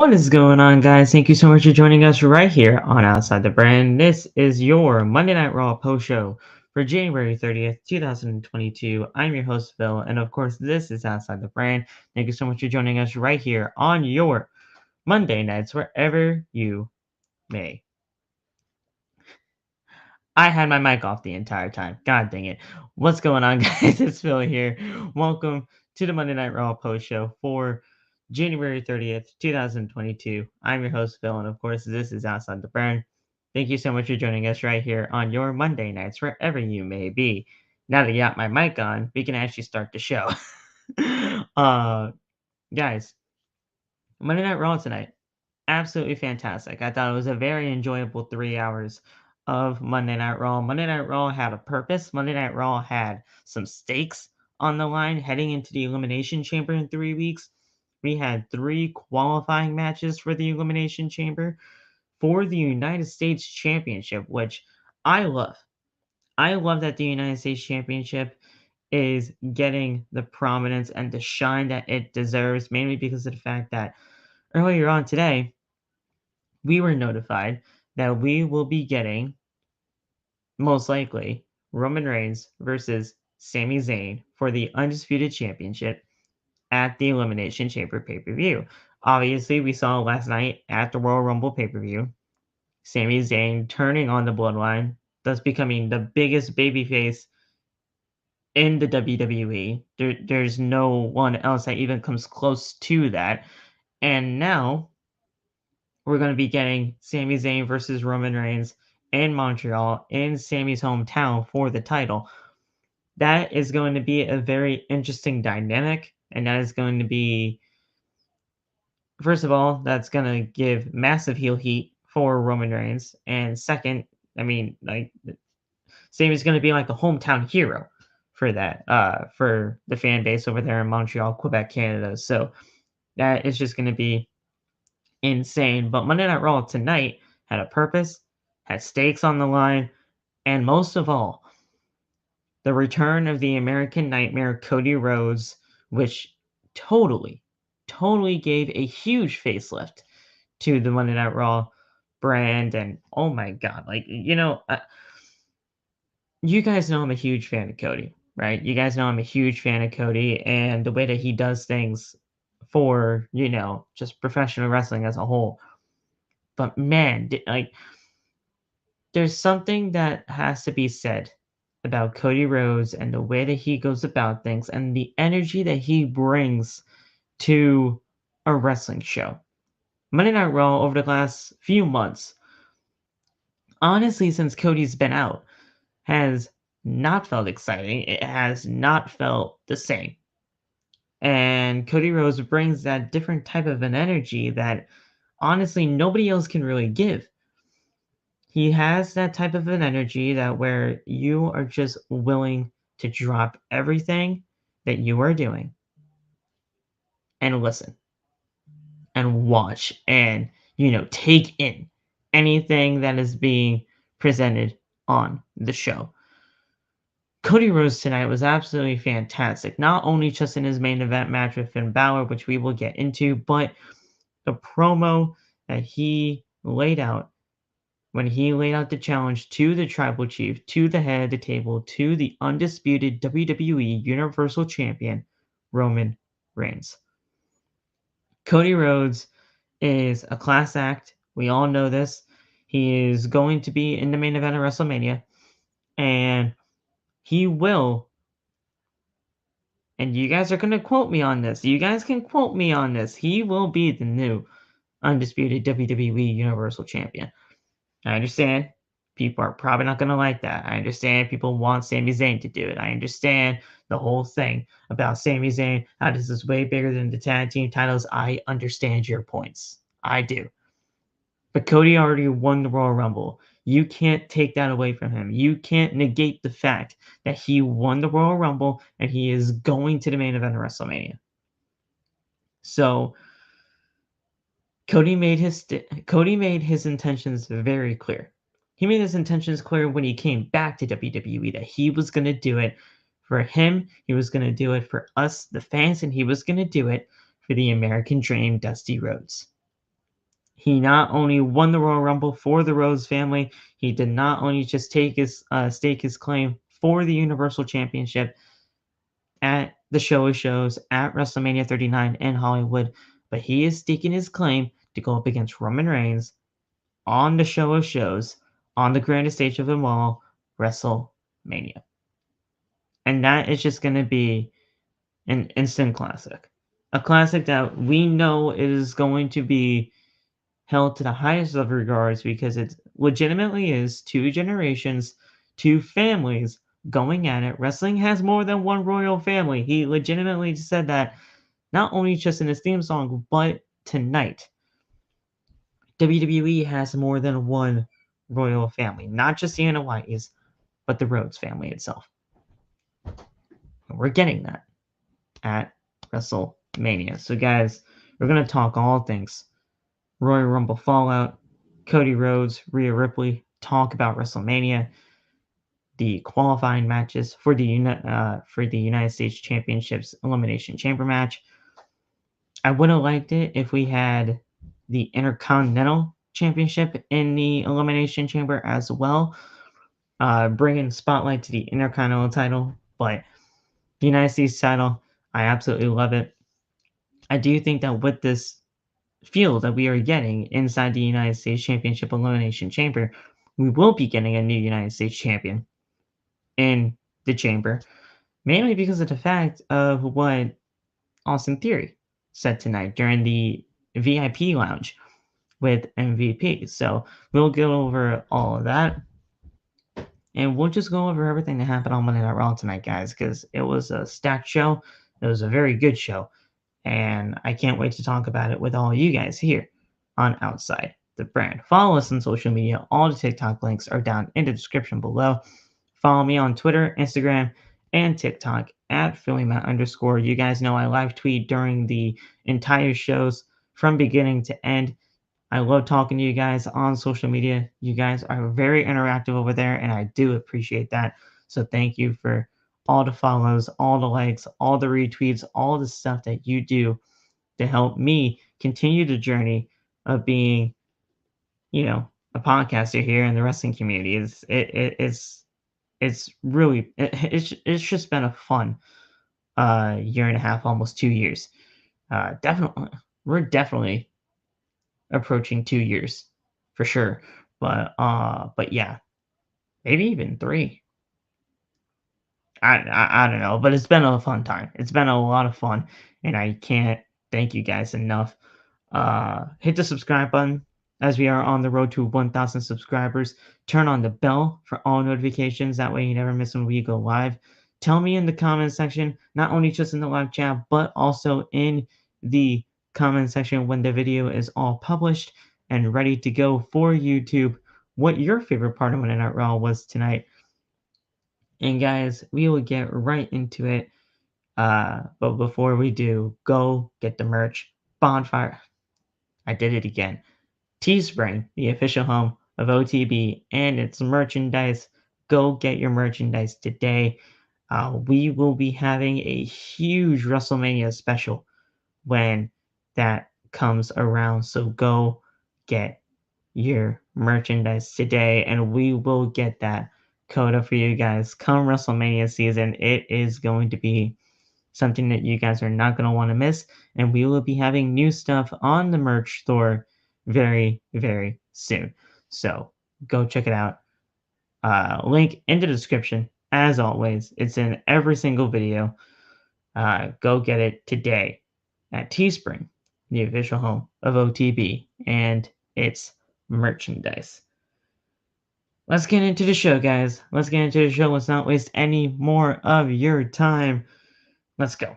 What is going on, guys? Thank you so much for joining us right here on Outside the Brand. This is your Monday Night Raw post show for January 30th, 2022. I'm your host, Phil, and of course, this is Outside the Brand. Thank you so much for joining us right here on your Monday nights, wherever you may. I had my mic off the entire time. God dang it. What's going on, guys? It's Phil here. Welcome to the Monday Night Raw post show for January 30th, 2022. I'm your host, Phil, and of course, this is Outside the Brand. Thank you so much for joining us right here on your Monday nights, wherever you may be. Now that I got my mic on, we can actually start the show. Guys, Monday Night Raw tonight. Absolutely fantastic. I thought it was a very enjoyable 3 hours of Monday Night Raw. Monday Night Raw had a purpose. Monday Night Raw had some stakes on the line heading into the Elimination Chamber in 3 weeks. We had 3 qualifying matches for the Elimination Chamber for the United States Championship, which I love. I love that the United States Championship is getting the prominence and the shine that it deserves, mainly because of the fact that earlier on today, we were notified that we will be getting, most likely, Roman Reigns versus Sami Zayn for the Undisputed Championship at the Elimination Chamber pay-per-view. Obviously, we saw last night at the Royal Rumble pay-per-view, Sami Zayn turning on the Bloodline, thus becoming the biggest babyface in the WWE. There's no one else that even comes close to that. And now we're going to be getting Sami Zayn versus Roman Reigns in Montreal, in Sami's hometown, for the title. That is going to be a very interesting dynamic, and that is going to be, first of all, that's going to give massive heel heat for Roman Reigns, and second, I mean, like, Sami's going to be like a hometown hero for that, for the fan base over there in Montreal, Quebec, Canada. So that is just going to be insane. But Monday Night Raw tonight had a purpose, had stakes on the line, and most of all, the return of the American Nightmare, Cody Rhodes, which totally gave a huge facelift to the Monday Night Raw brand. And oh my God, like, you guys know I'm a huge fan of Cody, right? You guys know I'm a huge fan of Cody and the way that he does things for, just professional wrestling as a whole. But man, there's something that has to be said about Cody Rhodes and the way that he goes about things and the energy that he brings to a wrestling show. Monday Night Raw over the last few months, honestly, since Cody's been out, has not felt exciting. It has not felt the same. And Cody Rhodes brings that different type of an energy that honestly nobody else can really give. He has that type of an energy that where you are just willing to drop everything that you are doing and listen and watch and, take in anything that is being presented on the show. Cody Rhodes tonight was absolutely fantastic, not only just in his main event match with Finn Balor, which we will get into, but the promo that he laid out when he laid out the challenge to the Tribal Chief, to the head of the table, to the undisputed WWE Universal Champion, Roman Reigns. Cody Rhodes is a class act. We all know this. He is going to be in the main event of WrestleMania, and he will, and you guys are going to quote me on this. You guys can quote me on this. He will be the new undisputed WWE Universal Champion. I understand people are probably not going to like that. I understand people want Sami Zayn to do it. I understand the whole thing about Sami Zayn, how this is way bigger than the tag team titles. I understand your points. I do. But Cody already won the Royal Rumble. You can't take that away from him. You can't negate the fact that he won the Royal Rumble and he is going to the main event of WrestleMania. So Cody made his intentions very clear. He made his intentions clear when he came back to WWE that he was going to do it for him, he was going to do it for us, the fans, and he was going to do it for the American Dream, Dusty Rhodes. He not only won the Royal Rumble for the Rhodes family, he did not only just take his stake his claim for the Universal Championship at the Show of Shows at WrestleMania 39 in Hollywood, but he is staking his claim to go up against Roman Reigns on the Show of Shows on the grandest stage of them all, WrestleMania. And that is just going to be an instant classic. A classic that we know is going to be held to the highest of regards because it legitimately is two generations, two families going at it. Wrestling has more than one royal family. He legitimately said that not only just in his theme song, but tonight. WWE has more than one royal family, not just the Anoa'i's, but the Rhodes family itself. And we're getting that at WrestleMania. So, guys, we're going to talk all things Royal Rumble Fallout, Cody Rhodes, Rhea Ripley, talk about WrestleMania, the qualifying matches for the United States Championships Elimination Chamber match. I would have liked it if we had the Intercontinental Championship in the Elimination Chamber as well, bringing spotlight to the Intercontinental title, but the United States title, I absolutely love it. I do think that with this field that we are getting inside the United States Championship Elimination Chamber, we will be getting a new United States champion in the chamber, mainly because of the fact of what Austin Theory said tonight during the VIP lounge with MVP. So we'll go over all of that. And we'll just go over everything that happened on Monday Night Raw tonight, guys, because it was a stacked show. It was a very good show. And I can't wait to talk about it with all you guys here on Outside the Brand. Follow us on social media. All the TikTok links are down in the description below. Follow me on Twitter, Instagram, and TikTok at PhillyMatt_. You guys know I live tweet during the entire shows from beginning to end. I love talking to you guys on social media. You guys are very interactive over there, and I do appreciate that. So thank you for all the follows, all the likes, all the retweets, all the stuff that you do to help me continue the journey of being, a podcaster here in the wrestling community. It's really it's just been a fun year and a half, almost 2 years. We're definitely approaching 2 years for sure. But yeah, maybe even 3. I don't know, but it's been a fun time. It's been a lot of fun, and I can't thank you guys enough. Hit the subscribe button as we are on the road to 1,000 subscribers. Turn on the bell for all notifications. That way you never miss when we go live. Tell me in the comment section, not only just in the live chat, but also in the comment section when the video is all published and ready to go for YouTube, what your favorite part of Monday Night Raw was tonight. And guys, we will get right into it. But before we do, go get the merch. Bonfire. I did it again. Teespring, the official home of OTB and its merchandise. Go get your merchandise today. We will be having a huge WrestleMania special when that comes around. So go get your merchandise today, and we will get that coda for you guys come WrestleMania season. It is going to be something that you guys are not going to want to miss, and we will be having new stuff on the merch store very, very soon. So go check it out. Link in the description. As always, it's in every single video. Go get it today at Teespring, the official home of OTB and its merchandise. Let's get into the show, guys. Let's get into the show. Let's not waste any more of your time. Let's go.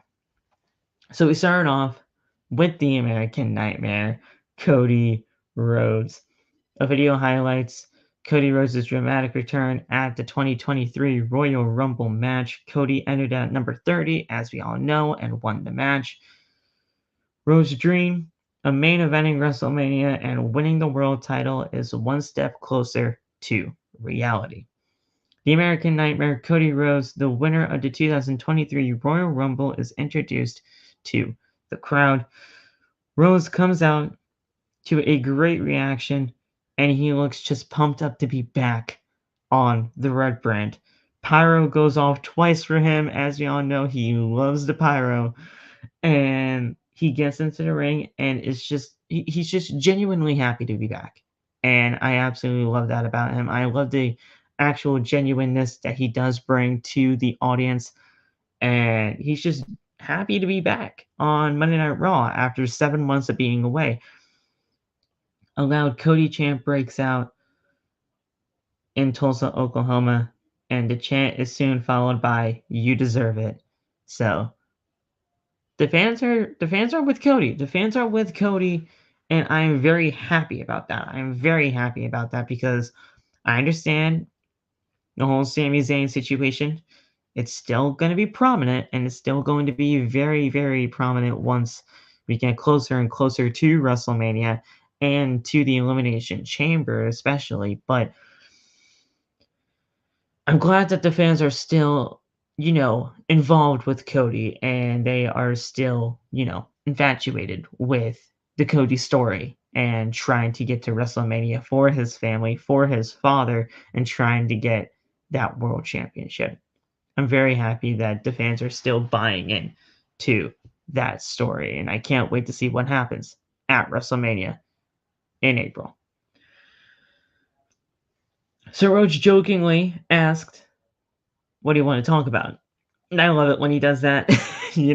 So we started off with the American Nightmare, Cody Rhodes. A video highlights Cody Rhodes' dramatic return at the 2023 Royal Rumble match. Cody entered at number 30, as we all know, and won the match. Rhodes' dream of main eventing WrestleMania and winning the world title is one step closer to reality. The American Nightmare, Cody Rhodes, the winner of the 2023 Royal Rumble, is introduced to the crowd. Rhodes comes out to a great reaction, and he looks just pumped up to be back on the red brand. Pyro goes off twice for him. As we all know, he loves the pyro. And he gets into the ring and he's just genuinely happy to be back. And I absolutely love that about him. I love the actual genuineness that he does bring to the audience. And he's just happy to be back on Monday Night Raw after 7 months of being away. A loud Cody chant breaks out in Tulsa, Oklahoma, and the chant is soon followed by "You deserve it." So the fans are with Cody. The fans are with Cody, and I'm very happy about that. I'm very happy about that because I understand the whole Sami Zayn situation. It's still going to be prominent, and it's still going to be very, very prominent once we get closer and closer to WrestleMania and to the Elimination Chamber, especially. But I'm glad that the fans are still, involved with Cody and they are still, infatuated with the Cody story and trying to get to WrestleMania for his family, for his father, and trying to get that world championship. I'm very happy that the fans are still buying in to that story, and I can't wait to see what happens at WrestleMania in April. So Rhodes jokingly asked, "What do you want to talk about?" And I love it when he does that. He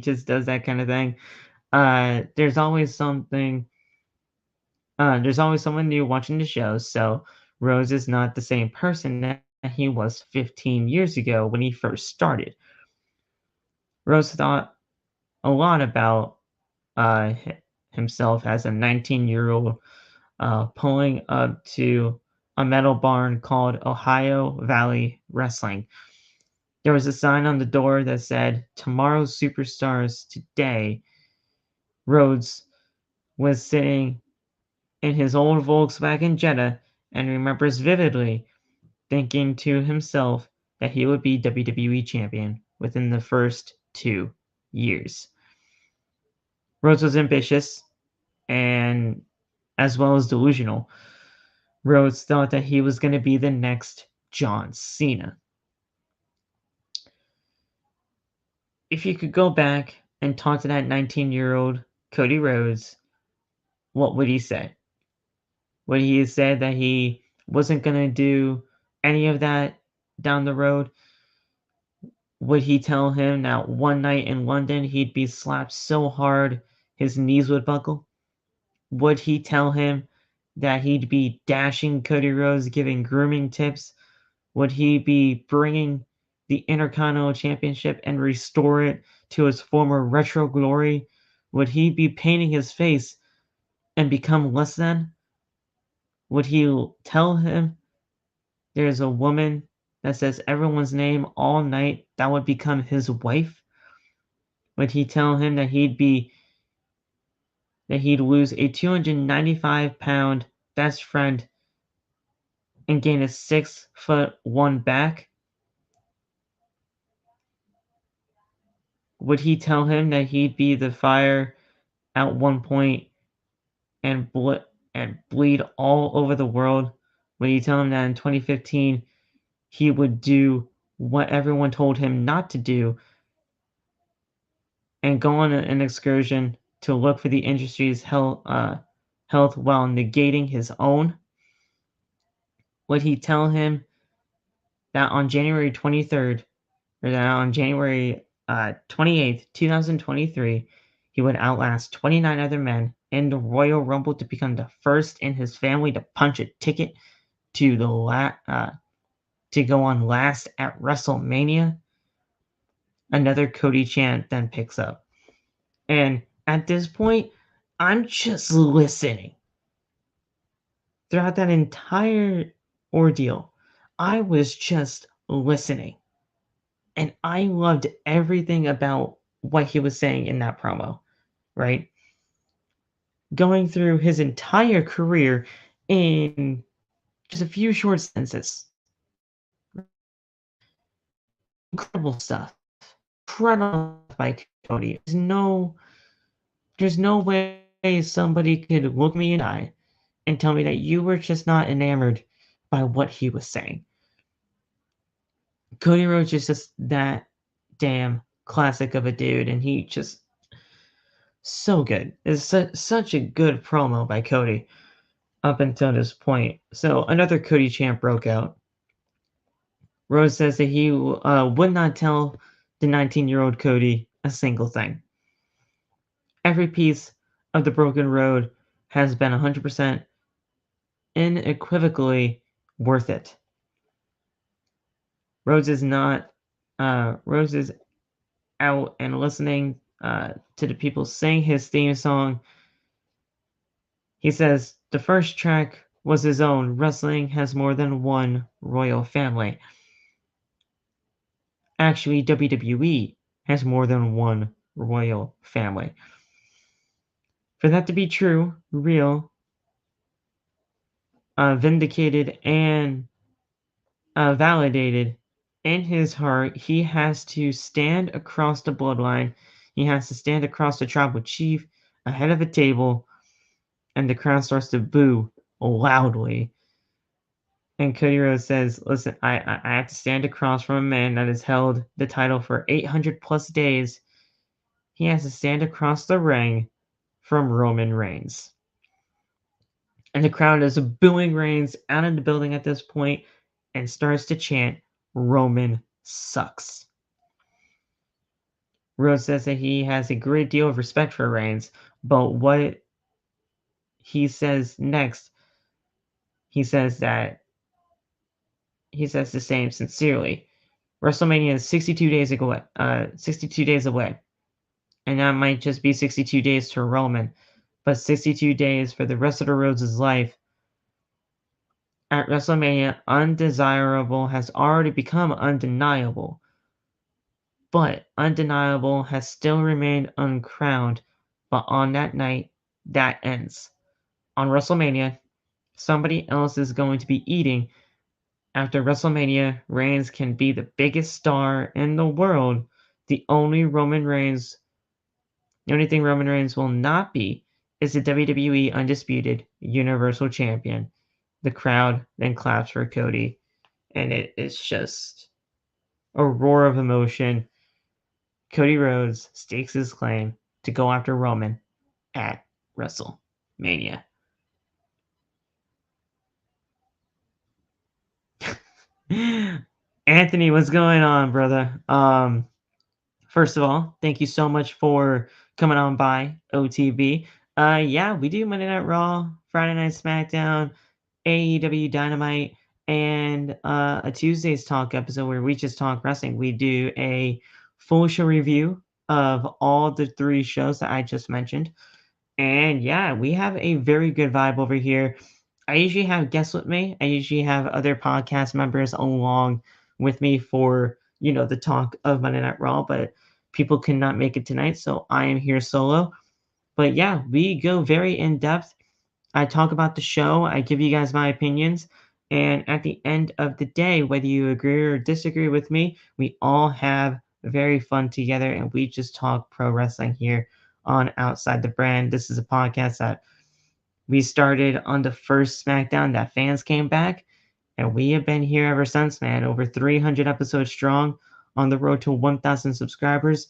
just does that kind of thing. There's always something. There's always someone new watching the show. So Rose is not the same person that he was 15 years ago when he first started. Rose thought a lot about uh, himself as a 19-year-old pulling up to a metal barn called Ohio Valley Wrestling. There was a sign on the door that said, "Tomorrow's Superstars Today." Rhodes was sitting in his old Volkswagen Jetta and remembers vividly thinking to himself that he would be WWE champion within the first 2 years. Rhodes was ambitious and as well as delusional. Rhodes thought that he was going to be the next John Cena. If you could go back and talk to that 19-year-old Cody Rhodes, what would he say? Would he have said that he wasn't going to do any of that down the road? Would he tell him that one night in London he'd be slapped so hard his knees would buckle? Would he tell him that he'd be dashing Cody Rhodes, giving grooming tips? Would he be bringing the Intercontinental Championship and restore it to its former retro glory? Would he be painting his face and become less than? Would he tell him there's a woman that says everyone's name all night that would become his wife? Would he tell him that he'd lose a 295-pound best friend and gain a 6'1" back? Would he tell him that he'd be the Fire at one point and bleed all over the world? Would he tell him that in 2015 he would do what everyone told him not to do and go on an excursion to look for the industry's health while negating his own? Would he tell him that on January 23rd, or that on January 28th, 2023, he would outlast 29 other men in the Royal Rumble to become the first in his family to punch a ticket to to go on last at WrestleMania? Another Cody chant then picks up. And at this point, I'm just listening. Throughout that entire ordeal, I was just listening. And I loved everything about what he was saying in that promo, right? Going through his entire career in just a few short sentences. Incredible stuff. Incredible by Cody. There's no way somebody could look me in the eye and tell me that you were just not enamored by what he was saying. Cody Rhodes is just that damn classic of a dude, and he just so good. It's such a good promo by Cody up until this point. So another Cody chant broke out. Rhodes says that he would not tell the 19-year-old Cody a single thing. Every piece of the broken road has been 100% unequivocally worth it. Rhodes is out and listening to the people sing his theme song. He says the first track was his own. Wrestling has more than one royal family. Actually, WWE has more than one royal family. For that to be true, real, vindicated, and validated in his heart, he has to stand across the bloodline. He has to stand across the tribal chief ahead of a table, and the crowd starts to boo loudly. And Cody Rhodes says, listen, I have to stand across from a man that has held the title for 800 plus days. He has to stand across the ring from Roman Reigns. And the crowd is booing Reigns out of the building at this point and starts to chant, Roman sucks. Rhodes says that he has a great deal of respect for Reigns, but what he says next, he says the same sincerely. WrestleMania is 62 days away. 62 days away. And that might just be 62 days to Roman, but 62 days for the rest of the Rhodes' life. At WrestleMania, undesirable has already become undeniable. But undeniable has still remained uncrowned. But on that night, that ends. On WrestleMania, somebody else is going to be eating. After WrestleMania, Reigns can be the biggest star in the world. The only thing Roman Reigns will not be is the WWE Undisputed Universal Champion. The crowd then claps for Cody, and it is just a roar of emotion. Cody Rhodes stakes his claim to go after Roman at WrestleMania. Anthony, what's going on, brother? First of all, thank you so much for coming on by OTB. Yeah, we do Monday Night Raw, Friday Night SmackDown, AEW Dynamite, and a Tuesday's Talk episode where we just talk wrestling. We do a full show review of all the 3 shows that I just mentioned. And yeah, we have a very good vibe over here. I usually have guests with me. I usually have other podcast members along with me for, the talk of Monday Night Raw, but people cannot make it tonight, so I am here solo. But yeah, we go very in depth. I talk about the show, I give you guys my opinions, and at the end of the day, whether you agree or disagree with me, we all have very fun together and we just talk pro wrestling here on Outside the Brand. This is a podcast that we started on the first SmackDown that fans came back, and we have been here ever since, man. Over 300 episodes strong, on the road to 1,000 subscribers.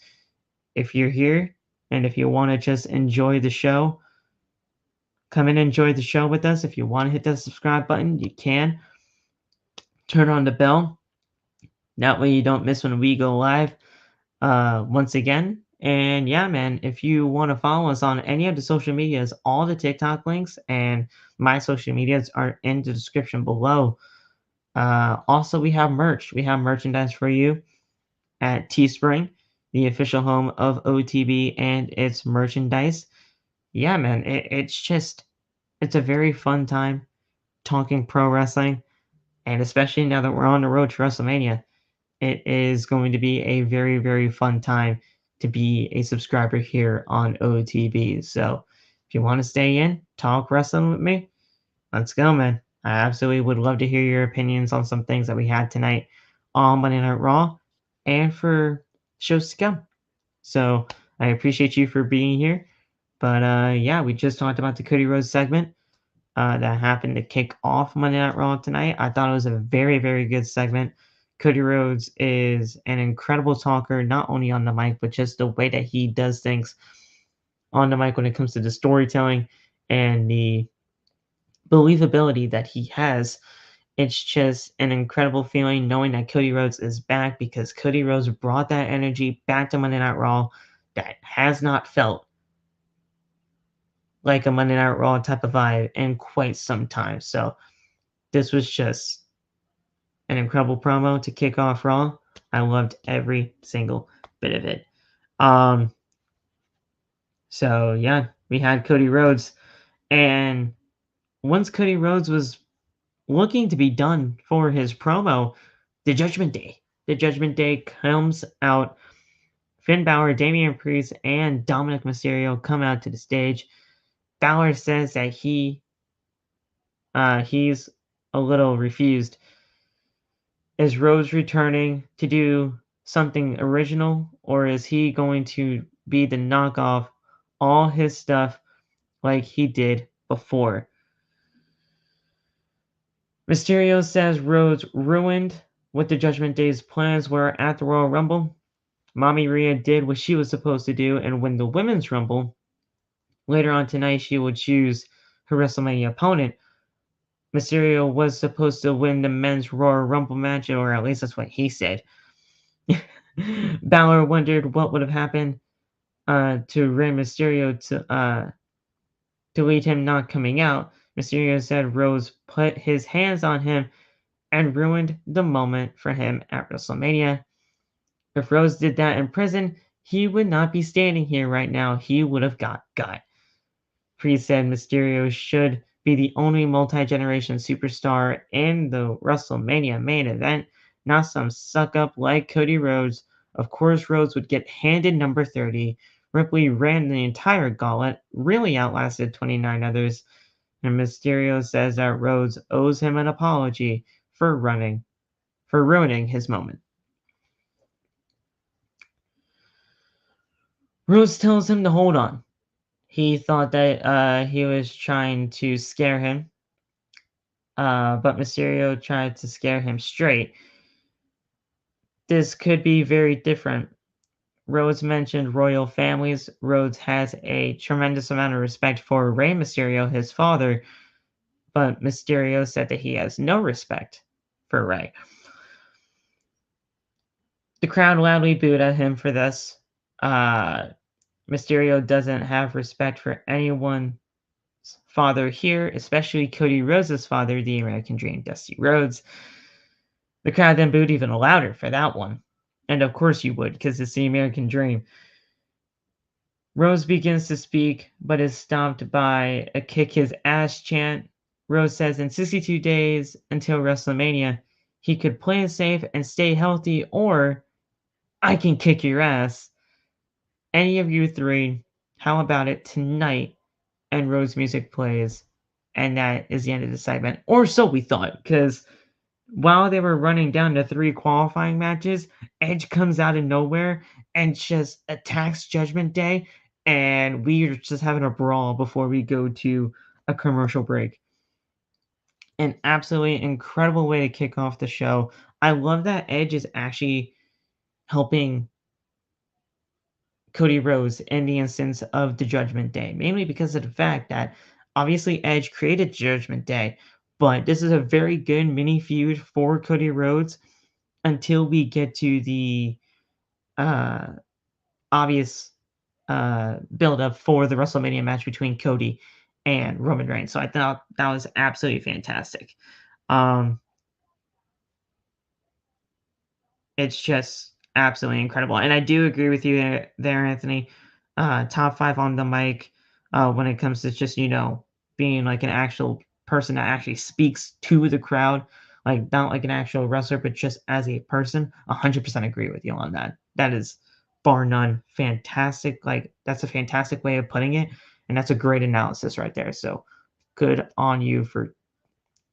If you're here and if you want to just enjoy the show, come and enjoy the show with us. If you want to hit the subscribe button, you can. Turn on the bell. That way you don't miss when we go live once again. And yeah, man, if you want to follow us on any of the social medias, all the TikTok links and my social medias are in the description below. Also, we have merch. We have merchandise for you at Teespring, the official home of OTB and its merchandise. Yeah, man, it's a very fun time talking pro wrestling, and especially now that we're on the road to WrestleMania, it is going to be a very, very fun time to be a subscriber here on OTB. So if you want to stay in, talk wrestling with me, let's go, man. I absolutely would love to hear your opinions on some things that we had tonight on Monday Night Raw and for shows to come. So I appreciate you for being here. But yeah, we just talked about the Cody Rhodes segment that happened to kick off Monday Night Raw tonight. I thought it was a very, very good segment. Cody Rhodes is an incredible talker, not only on the mic, but just the way that he does things on the mic when it comes to the storytelling and the believability that he has. It's just an incredible feeling knowing that Cody Rhodes is back, because Cody Rhodes brought that energy back to Monday Night Raw that has not felt like a Monday Night Raw type of vibe in quite some time. So this was just an incredible promo to kick off Raw. I loved every single bit of it. So yeah, we had Cody Rhodes, and once Cody Rhodes was looking to be done for his promo, the Judgment Day. The Judgment Day comes out. Finn Balor, Damian Priest, and Dominic Mysterio come out to the stage. Balor says that he's a little refused. Is Rhodes returning to do something original, or is he going to be the knockoff all his stuff like he did before? Mysterio says Rhodes ruined what the Judgment Day's plans were at the Royal Rumble. Mommy Rhea did what she was supposed to do and win the Women's Rumble. Later on tonight, she will choose her WrestleMania opponent. Mysterio was supposed to win the Men's Royal Rumble match, or at least that's what he said. Balor wondered what would have happened to Rey Mysterio to lead him not coming out. Mysterio said Rhodes put his hands on him and ruined the moment for him at WrestleMania. If Rhodes did that in prison, he would not be standing here right now. He would have got. Priest said Mysterio should be the only multi-generation superstar in the WrestleMania main event, not some suck-up like Cody Rhodes. Of course, Rhodes would get handed number 30. Ripley ran the entire gauntlet, really outlasted 29 others, and Mysterio says that Rhodes owes him an apology for ruining his moment. Rhodes tells him to hold on. He thought that he was trying to scare him, but Mysterio tried to scare him straight. This could be very different. Rhodes mentioned royal families. Rhodes has a tremendous amount of respect for Rey Mysterio, his father, but Mysterio said that he has no respect for Rey. The crowd loudly booed at him for this. Mysterio doesn't have respect for anyone's father here, especially Cody Rhodes' father, the American Dream, Dusty Rhodes. The crowd then booed even louder for that one. And of course you would, because it's the American Dream. Rhodes begins to speak, but is stopped by a kick his ass chant. Rhodes says in 62 days until WrestleMania, he could play it safe and stay healthy, or I can kick your ass. Any of you three, how about it tonight? And Rhodes' music plays, and that is the end of the segment. Or so we thought, because while they were running down the 3 qualifying matches, Edge comes out of nowhere and just attacks Judgment Day, and we're just having a brawl before we go to a commercial break. An absolutely incredible way to kick off the show. I love that Edge is actually helping Cody Rhodes in the instance of the Judgment Day, mainly because of the fact that obviously Edge created Judgment Day, but this is a very good mini feud for Cody Rhodes until we get to the obvious build up for the WrestleMania match between Cody and Roman Reigns. So I thought that was absolutely fantastic. It's just absolutely incredible. And I do agree with you there, Anthony. Top 5 on the mic when it comes to just, being like an actual person that actually speaks to the crowd, like not like an actual wrestler, but just as a person. 100% agree with you on that. That is bar none fantastic. Like, that's a fantastic way of putting it. And that's a great analysis right there. So good on you for,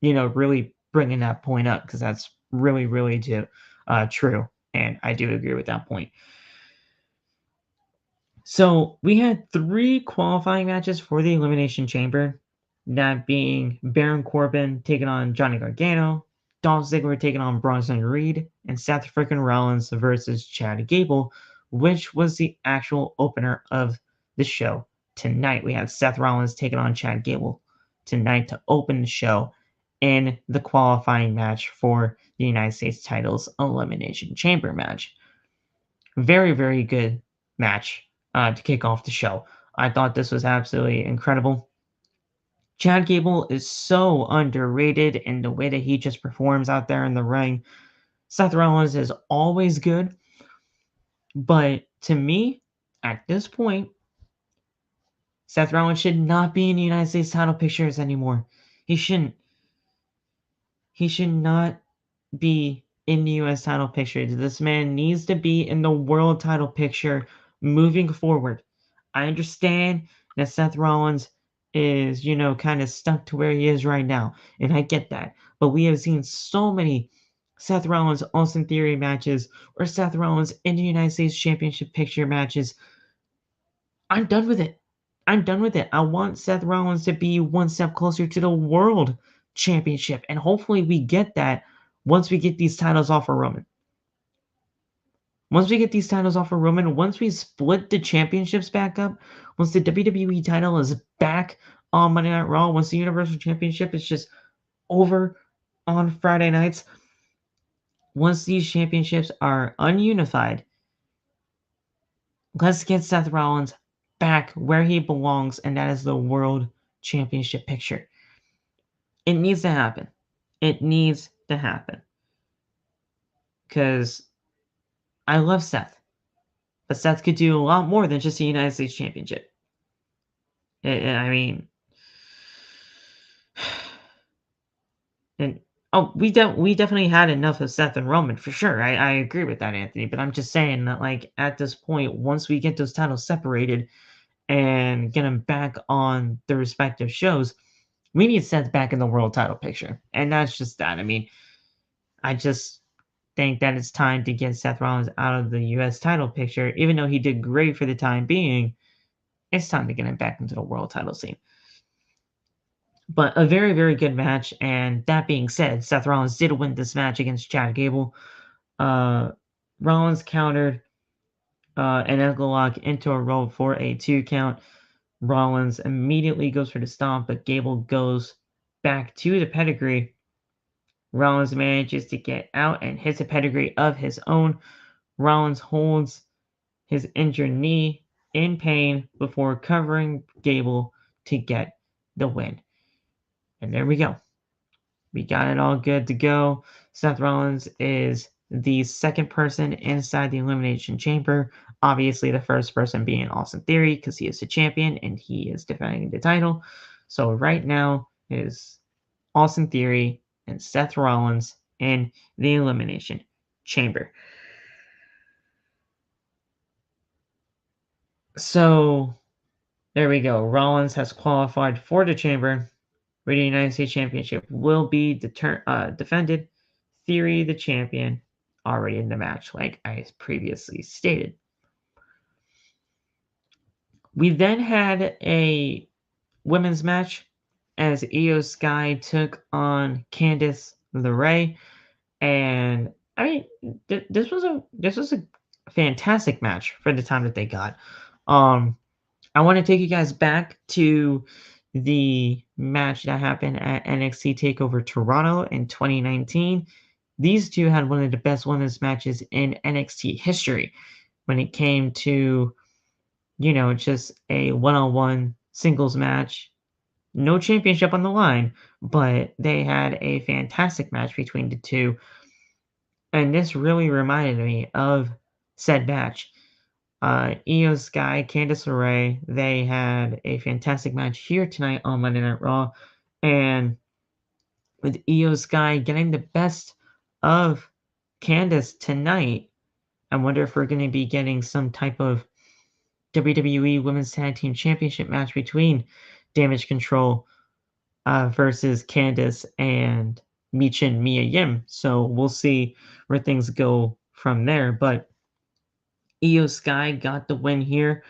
really bringing that point up, because that's really, really true. And I do agree with that point. So we had 3 qualifying matches for the Elimination Chamber, that being Baron Corbin taking on Johnny Gargano, Dolph Ziggler taking on Bronson Reed, and Seth freaking Rollins versus Chad Gable, which was the actual opener of the show. Tonight we have Seth Rollins taking on Chad Gable tonight to open the show in the qualifying match for the United States titles Elimination Chamber match. Very, very good match to kick off the show. I thought this was absolutely incredible. Chad Gable is so underrated in the way that he just performs out there in the ring. Seth Rollins is always good, but to me, at this point, Seth Rollins should not be in the United States title pictures anymore. He shouldn't. He should not be in the US title picture. This man needs to be in the world title picture moving forward. I understand that Seth Rollins is, kind of stuck to where he is right now, and I get that. But we have seen so many Seth Rollins Austin Theory matches or Seth Rollins in the United States Championship picture matches. I'm done with it. I'm done with it. I want Seth Rollins to be one step closer to the world championship, and hopefully we get that once we get these titles off of Roman. Once we get these titles off of Roman, once we split the championships back up, once the WWE title is back on Monday Night Raw, once the Universal Championship is just over on Friday nights, once these championships are ununified, let's get Seth Rollins back where he belongs, and that is the World Championship picture. It needs to happen. It needs to happen. Because I love Seth. But Seth could do a lot more than just the United States Championship. I mean, and we definitely had enough of Seth and Roman for sure. I agree with that, Anthony. But I'm just saying that, like, at this point, once we get those titles separated and get them back on the respective shows, we need Seth back in the world title picture, and that's just that. I mean, I just think that it's time to get Seth Rollins out of the U.S. title picture, even though he did great for the time being. It's time to get him back into the world title scene. But a very, very good match. And that being said, Seth Rollins did win this match against Chad Gable. Rollins countered an ankle lock into a roll for a 2 count. Rollins immediately goes for the stomp, but Gable goes back to the pedigree. Rollins manages to get out and hits a pedigree of his own. Rollins holds his injured knee in pain before covering Gable to get the win. And there we go. We got it all good to go. Seth Rollins is the second person inside the Elimination Chamber. Obviously, the first person being Austin Theory because he is the champion and he is defending the title. So right now is Austin Theory and Seth Rollins in the Elimination Chamber. So there we go. Rollins has qualified for the Chamber, where the United States Championship will be defended. Theory, the champion, already in the match, like I previously stated. We then had a women's match as Io Sky took on Candice LeRae, and I mean, this was a fantastic match for the time that they got. I want to take you guys back to the match that happened at NXT TakeOver Toronto in 2019. These two had one of the best women's matches in NXT history when it came to, just a one-on-one singles match. No championship on the line, but they had a fantastic match between the two. And this really reminded me of said match. Io Sky, Candice LeRae, they had a fantastic match here tonight on Monday Night Raw. And with Io Sky getting the best of Candice tonight, I wonder if we're going to be getting some type of WWE Women's Tag Team Championship match between Damage Control versus Candice and Michin Mia Yim. So we'll see where things go from there. But Io Sky got the win here.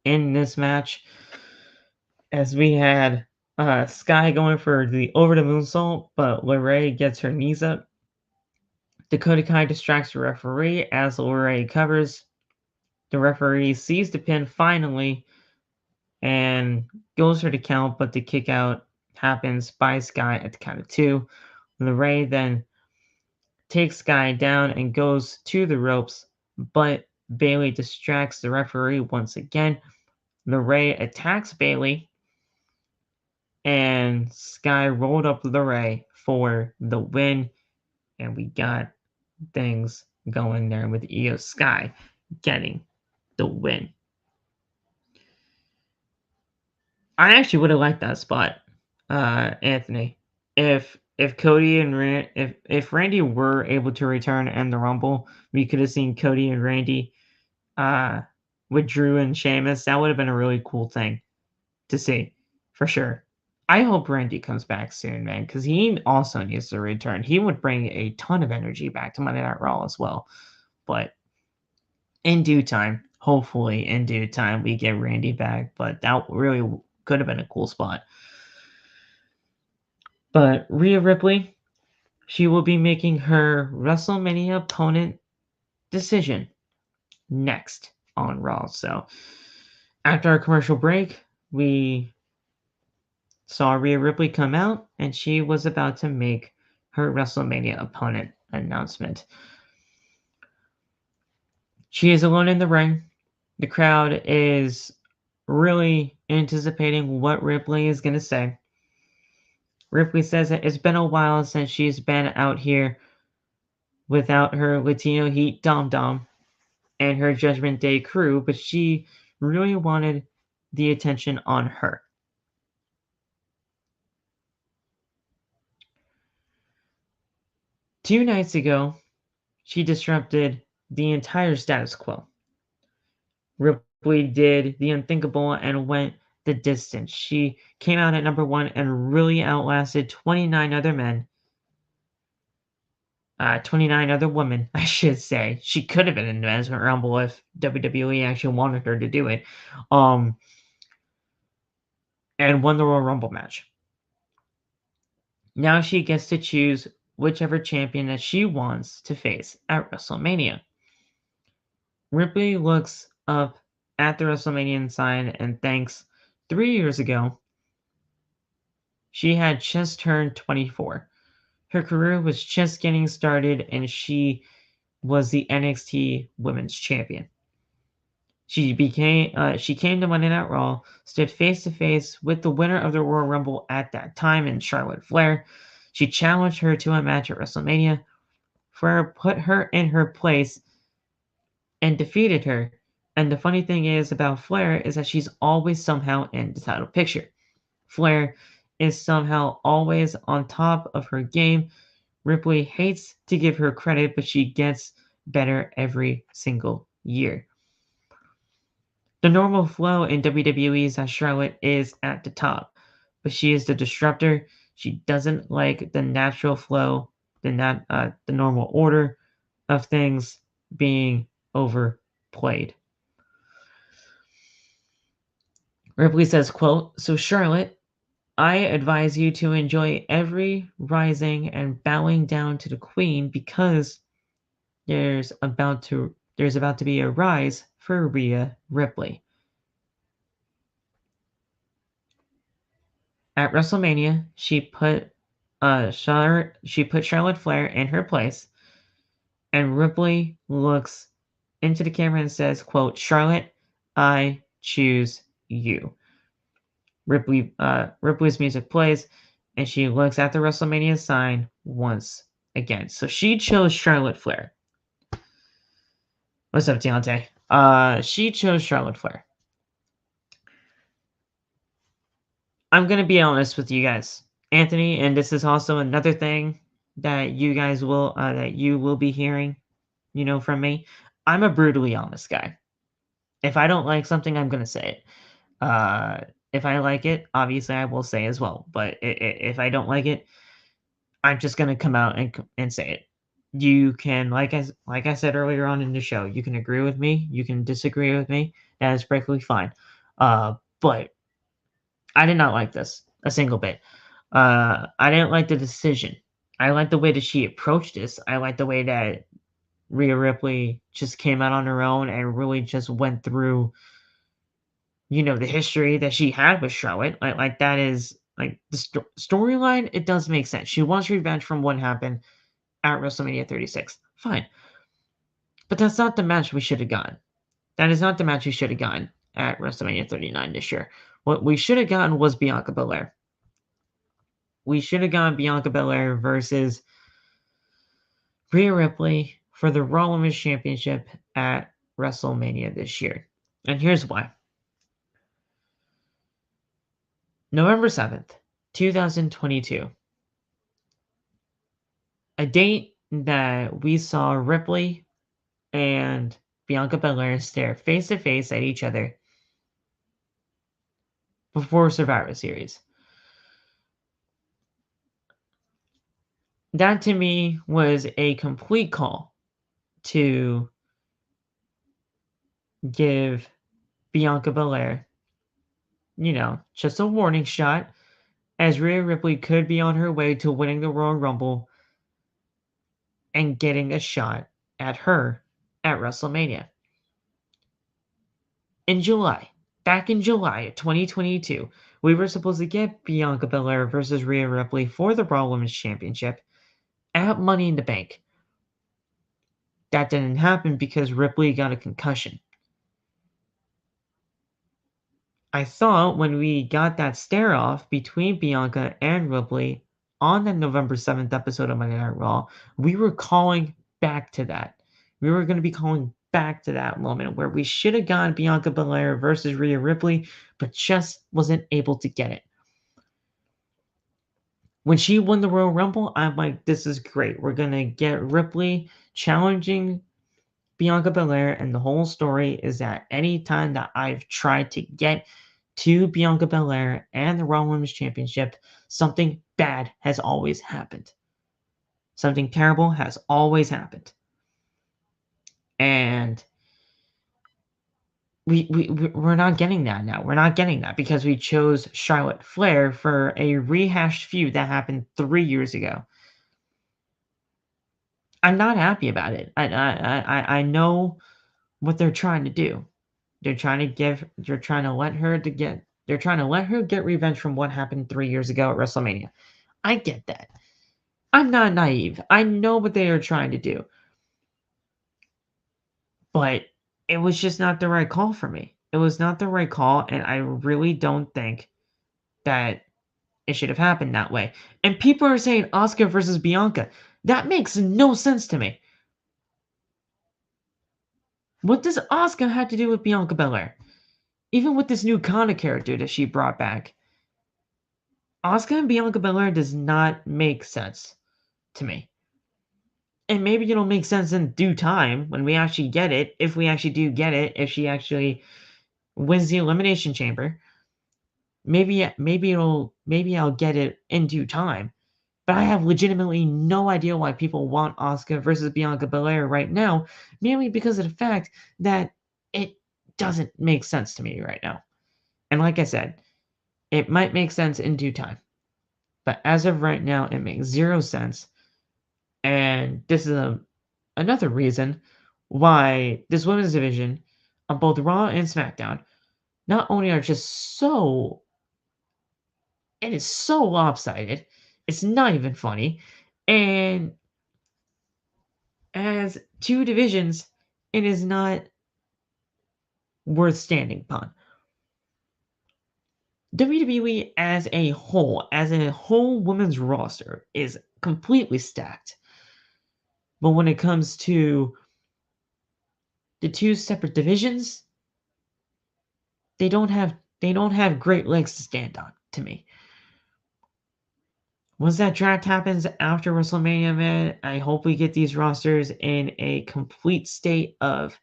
in this match, as we had Sky going for the over the moonsault, but LeRae gets her knees up. Dakota Kai distracts the referee as LeRae covers. The referee sees the pin finally and goes for the count, but the kick out happens by Sky at the count of 2. LeRae then takes Sky down and goes to the ropes, but Bayley distracts the referee once again. LeRae attacks Bayley, and Sky rolled up LeRae for the win, and we got things going there with Io Sky getting the win. I actually would have liked that spot, Anthony. If Cody and if Randy were able to return and the Rumble, we could have seen Cody and Randy with Drew and Sheamus. That would have been a really cool thing to see, for sure. I hope Randy comes back soon, man, because he also needs to return. He would bring a ton of energy back to Monday Night Raw as well. But in due time, hopefully in due time, we get Randy back. But that really could have been a cool spot. But Rhea Ripley, she will be making her WrestleMania opponent decision next on Raw. So after our commercial break, we saw Rhea Ripley come out, and she was about to make her WrestleMania opponent announcement. She is alone in the ring. The crowd is really anticipating what Ripley is going to say. Ripley says that it's been a while since she's been out here without her Latino Heat Dom Dom and her Judgment Day crew, but she really wanted the attention on her. Two nights ago, she disrupted the entire status quo. Ripley did the unthinkable and went the distance. She came out at number 1 and really outlasted 29 other men. 29 other women, I should say. She could have been in the Men's Rumble if WWE actually wanted her to do it. And won the Royal Rumble match. Now she gets to choose whichever champion that she wants to face at WrestleMania. Ripley looks up at the WrestleMania sign and thinks 3 years ago, she had just turned 24. Her career was just getting started, and she was the NXT Women's Champion. She came to Monday Night Raw, stood face to face with the winner of the Royal Rumble at that time in Charlotte Flair. She challenged her to a match at WrestleMania. Flair put her in her place and defeated her. And the funny thing is about Flair is that she's always somehow in the title picture. Flair is somehow always on top of her game. Ripley hates to give her credit, but she gets better every single year. The normal flow in WWE is that Charlotte is at the top, but she is the disruptor. She doesn't like the natural flow, the normal order of things being overplayed. Ripley says, quote, "So Charlotte, I advise you to enjoy every rising and bowing down to the Queen because there's about to be a rise for Rhea Ripley." At WrestleMania, she put Charlotte Flair in her place, and Ripley looks into the camera and says, quote, "Charlotte, I choose you." Ripley's music plays, and she looks at the WrestleMania sign once again. So she chose Charlotte Flair. What's up, Deontay? She chose Charlotte Flair. I'm gonna be honest with you guys, Anthony, and this is also another thing that you will be hearing, from me. I'm a brutally honest guy. If I don't like something, I'm gonna say it. If I like it, obviously I will say as well. But if I don't like it, I'm just gonna come out and say it. You can, like I said earlier on in the show, you can agree with me, you can disagree with me. That is perfectly fine. But I did not like this a single bit. I didn't like the decision. I like the way that she approached this. I like the way that Rhea Ripley just came out on her own and really just went through, the history that she had with Charlotte. Like that is like the storyline. It does make sense. She wants revenge from what happened at WrestleMania 36. Fine, but that's not the match we should have gotten. That is not the match we should have gotten at WrestleMania 39 this year. What we should have gotten was Bianca Belair. We should have gotten Bianca Belair versus Rhea Ripley for the Raw Women's Championship at WrestleMania this year. And here's why. November 7th, 2022. A date that we saw Ripley and Bianca Belair stare face to face at each other before Survivor Series. That to me was a complete call to give Bianca Belair, just a warning shot, as Rhea Ripley could be on her way to winning the Royal Rumble and getting a shot at her at WrestleMania. Back in July of 2022, we were supposed to get Bianca Belair versus Rhea Ripley for the Raw Women's Championship at Money in the Bank. That didn't happen because Ripley got a concussion. I thought when we got that stare-off between Bianca and Ripley on the November 7th episode of Monday Night Raw, we were calling back to that. We were going to be calling back to that moment where we should have gotten Bianca Belair versus Rhea Ripley, but just wasn't able to get it. When she won the Royal Rumble, I'm like, this is great. We're going to get Ripley challenging Bianca Belair, and the whole story is that anytime that I've tried to get to Bianca Belair and the Raw Women's Championship, something bad has always happened. Something terrible has always happened. And we're not getting that now. We're not getting that because we chose Charlotte Flair for a rehashed feud that happened 3 years ago. I'm not happy about it. I know what they're trying to do. They're trying to let her get revenge from what happened 3 years ago at WrestleMania. I get that. I'm not naive. I know what they are trying to do. But it was just not the right call for me. It was not the right call, and I really don't think that it should have happened that way. And people are saying Asuka versus Bianca. That makes no sense to me. What does Asuka have to do with Bianca Belair? Even with this new Kana character that she brought back, Asuka and Bianca Belair does not make sense to me. And maybe it'll make sense in due time when we actually get it, if we actually do get it, if she actually wins the Elimination Chamber. Maybe I'll get it in due time. But I have legitimately no idea why people want Asuka versus Bianca Belair right now, mainly because of the fact that it doesn't make sense to me right now. And like I said, it might make sense in due time. But as of right now, it makes zero sense. And this is another reason why this women's division on both Raw and SmackDown not only are just so, it is so lopsided, it's not even funny, and as two divisions, it is not worth standing upon. WWE as a whole women's roster, is completely stacked. But when it comes to the two separate divisions, they don't have great legs to stand on to me. Once that draft happens after WrestleMania, man, I hope we get these rosters in a complete state of,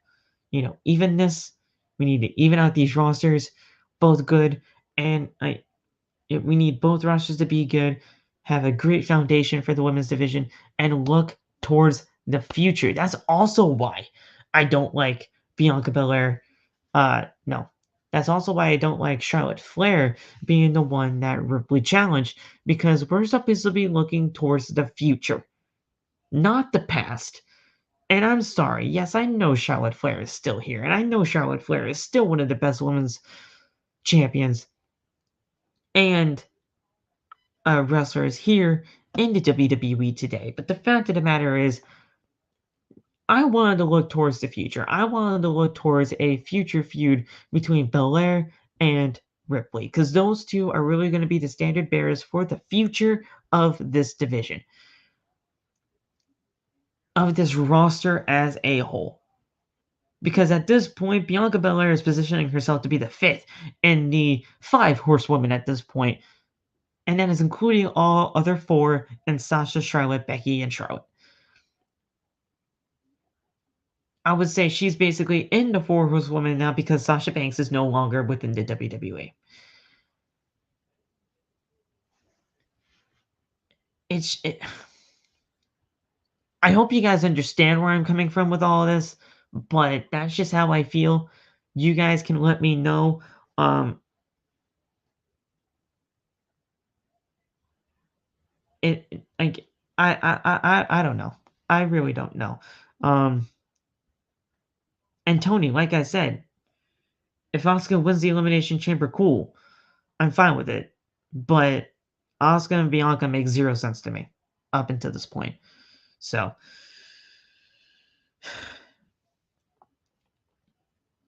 evenness. We need to even out these rosters, both good, and we need both rosters to be good, have a great foundation for the women's division, and look towards the future. That's also why I don't like Bianca Belair. No, That's also why I don't like Charlotte Flair being the one that Ripley challenged, because we're supposed to be looking towards the future, not the past. And I'm sorry, yes, I know Charlotte Flair is still here, and I know Charlotte Flair is still one of the best women's champions and wrestlers here in the WWE today. But the fact of the matter is, I wanted to look towards the future. I wanted to look towards a future feud between Belair and Ripley, because those two are really going to be the standard bearers for the future of this division, of this roster as a whole. Because at this point, Bianca Belair is positioning herself to be the fifth in the 5 horsewomen at this point, and that is including all other 4 in Sasha, Charlotte, Becky, and Charlotte. I would say she's basically in the 4 horsewomen now because Sasha Banks is no longer within the WWE. I hope you guys understand where I'm coming from with all of this, but that's just how I feel. You guys can let me know. I don't know. I really don't know. And Tony, like I said, if Asuka wins the Elimination Chamber, cool. I'm fine with it. But Asuka and Bianca make 0 sense to me up until this point. So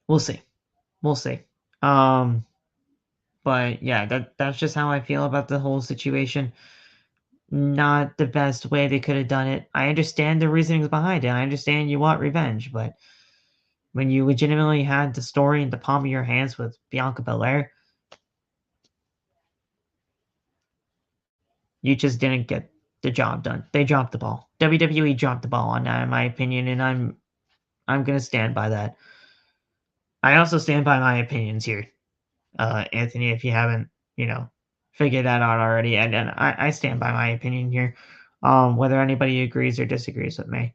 we'll see. We'll see. But yeah, that's just how I feel about the whole situation. Not the best way they could have done it. I understand the reasonings behind it. I understand you want revenge, but when you legitimately had the story in the palm of your hands with Bianca Belair, you just didn't get the job done. They dropped the ball. WWE dropped the ball on that, in my opinion, and I'm gonna stand by that. I also stand by my opinions here, Anthony. If you haven't, figured that out already, and I stand by my opinion here, whether anybody agrees or disagrees with me.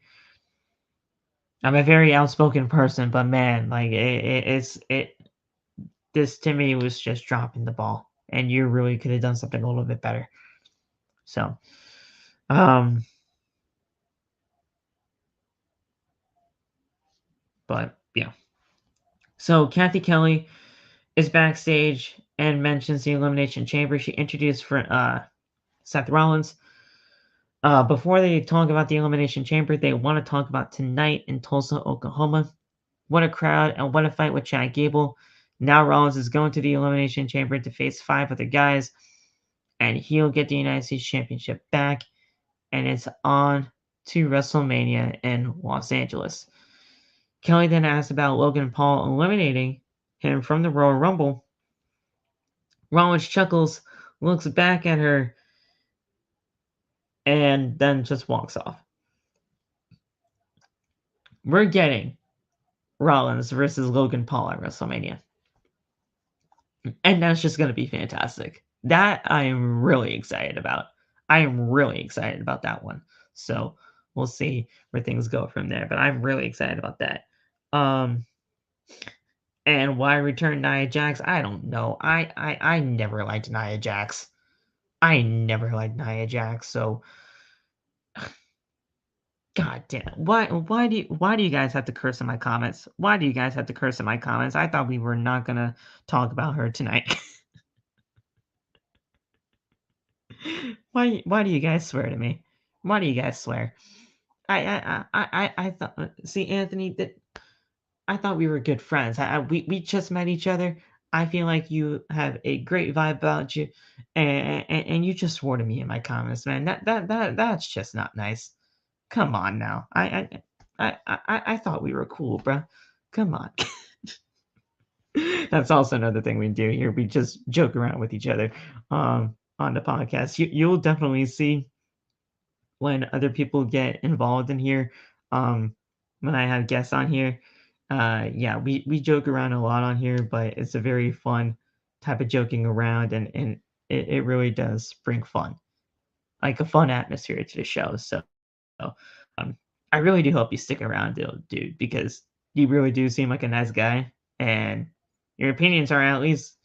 I'm a very outspoken person, but man, like this to me was just dropping the ball, and you really could have done something a little bit better. So, but yeah. So Kathy Kelly is backstage and mentions the Elimination Chamber. She introduced for Seth Rollins. Before they talk about the Elimination Chamber, they want to talk about tonight in Tulsa, Oklahoma. What a crowd and what a fight with Chad Gable. Now Rollins is going to the Elimination Chamber to face 5 other guys, and he'll get the United States Championship back, and it's on to WrestleMania in Los Angeles. Kelly then asked about Logan Paul eliminating him from the Royal Rumble. Rollins chuckles, looks back at her, and then just walks off. We're getting Rollins versus Logan Paul at WrestleMania. And that's just going to be fantastic. That I am really excited about. I am really excited about that one. So we'll see where things go from there. But I'm really excited about that. And why return Nia Jax? I don't know. I never liked Nia Jax. I never liked Nia Jax. So God damn. Why do you guys have to curse in my comments? Why do you guys have to curse in my comments? I thought we were not gonna talk about her tonight. Why do you guys swear to me? Why do you guys swear? I thought, see, Anthony, that I thought we were good friends. We just met each other. I feel like you have a great vibe about you, and you just swore to me in my comments, man. That's just not nice. Come on now. I thought we were cool, bro. Come on. That's also another thing we do here. We just joke around with each other on the podcast. You'll definitely see when other people get involved in here. When I have guests on here, yeah, we joke around a lot on here, but it's a very fun type of joking around, and it really does bring fun, like a fun atmosphere to the show. So, I really do hope you stick around, dude, because you really do seem like a nice guy, and Your opinions are at least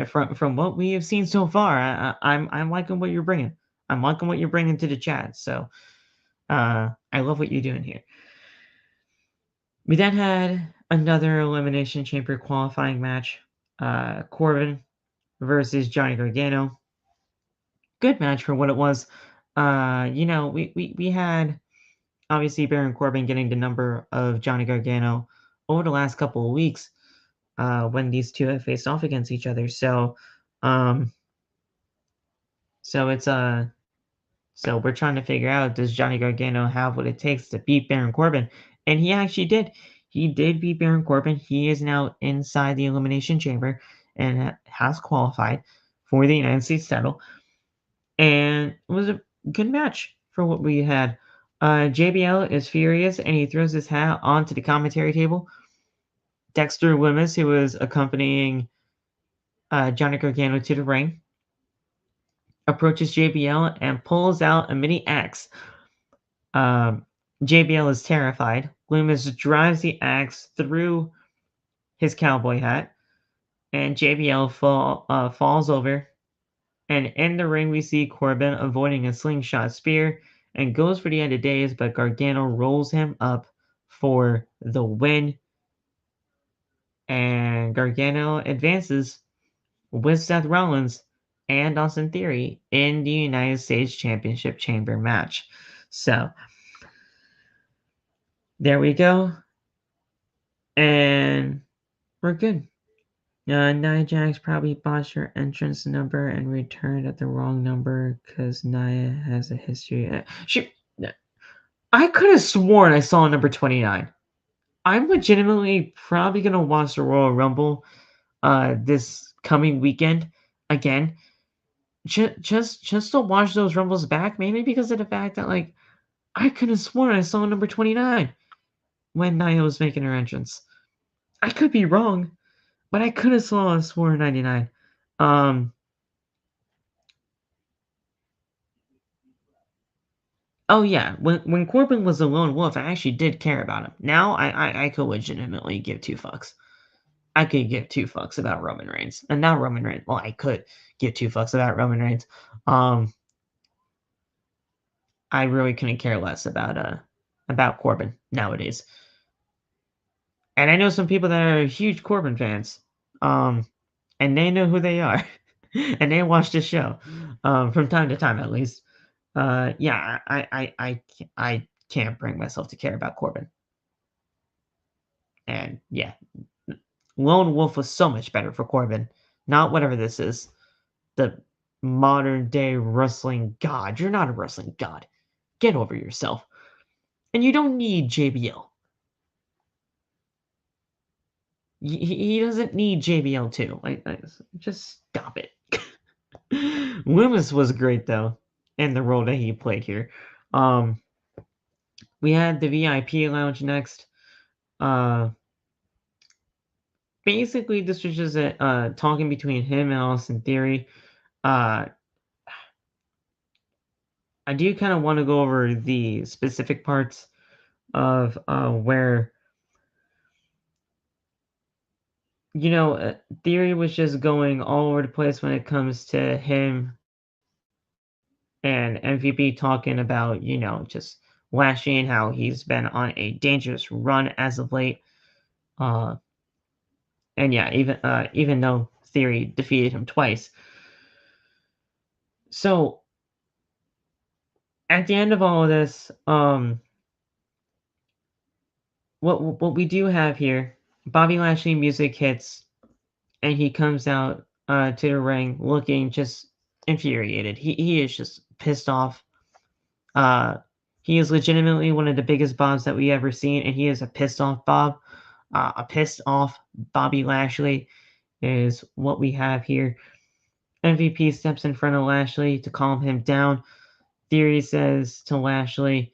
from what we have seen so far. I'm liking what you're bringing. I'm liking what you're bringing to the chat. So I love what you're doing here. We then had another Elimination Chamber qualifying match. Corbin versus Johnny Gargano. Good match for what it was. We had obviously Baron Corbin getting the number of Johnny Gargano over the last couple of weeks when these two have faced off against each other. So we're trying to figure out, does Johnny Gargano have what it takes to beat Baron Corbin? And he actually did. He did beat Baron Corbin. He is now inside the Elimination Chamber and has qualified for the United States title. And it was a good match for what we had. JBL is furious and he throws his hat onto the commentary table. Dexter Lumis, who was accompanying Johnny Gargano to the ring, approaches JBL and pulls out a mini axe. JBL is terrified. Lumis drives the axe through his cowboy hat, and JBL falls over. And in the ring, we see Corbin avoiding a slingshot spear and goes for the end of days, but Gargano rolls him up for the win. And Gargano advances with Seth Rollins and Austin Theory in the United States Championship Chamber match. So there we go. And we're good. Nia Jax probably botched her entrance number and returned at the wrong number because Nia has a history. I could have sworn I saw number 29. I'm legitimately probably going to watch the Royal Rumble this coming weekend again. Just to watch those Rumbles back, maybe because of the fact that, like, I could have sworn I saw number 29 when Nia was making her entrance. I could be wrong, but I could have sworn 99. Oh yeah, when Corbin was a lone wolf, I actually did care about him. Now I could legitimately give two fucks. I could give two fucks about Roman Reigns, and not Roman Reigns. Well, I could give two fucks about Roman Reigns. I really couldn't care less about Corbin nowadays. And I know some people that are huge Corbin fans, and they know who they are, and they watch this show from time to time, at least. Yeah, I can't bring myself to care about Corbin. And yeah, Lone Wolf was so much better for Corbin. Not whatever this is. The modern day wrestling god. You're not a wrestling god. Get over yourself. And you don't need JBL. He doesn't need JBL too. Just stop it. Loomis was great though, in the role that he played here. We had the VIP lounge next. Basically, this was just a talking between him and Austin Theory. I do kind of want to go over the specific parts of where, Theory was just going all over the place when it comes to him and MVP talking about, just Lashley and how he's been on a dangerous run as of late. And yeah, even though Theory defeated him twice. So at the end of all of this, what we do have here, Bobby Lashley music hits, and he comes out to the ring looking just infuriated. He is just pissed off. He is legitimately one of the biggest Bobs that we ever seen, and he is a pissed off Bob. A pissed off Bobby Lashley is what we have here. MVP steps in front of Lashley to calm him down. Theory says to Lashley,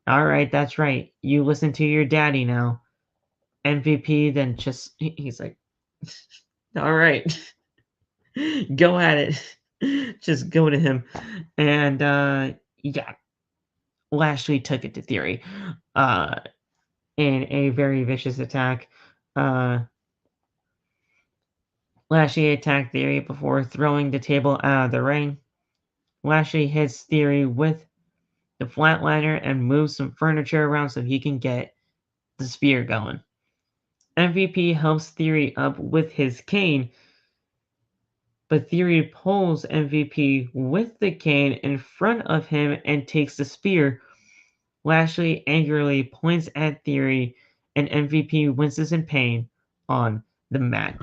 "All right, that's right. You listen to your daddy now." MVP then he's like, "All right, go at it." Just go to him. And yeah, Lashley took it to Theory in a very vicious attack. Lashley attacked Theory before throwing the table out of the ring. Lashley hits Theory with the flatliner and moves some furniture around so he can get the spear going. MVP helps Theory up with his cane, but Theory pulls MVP with the cane in front of him and takes the spear. Lashley angrily points at Theory, and MVP winces in pain on the mat.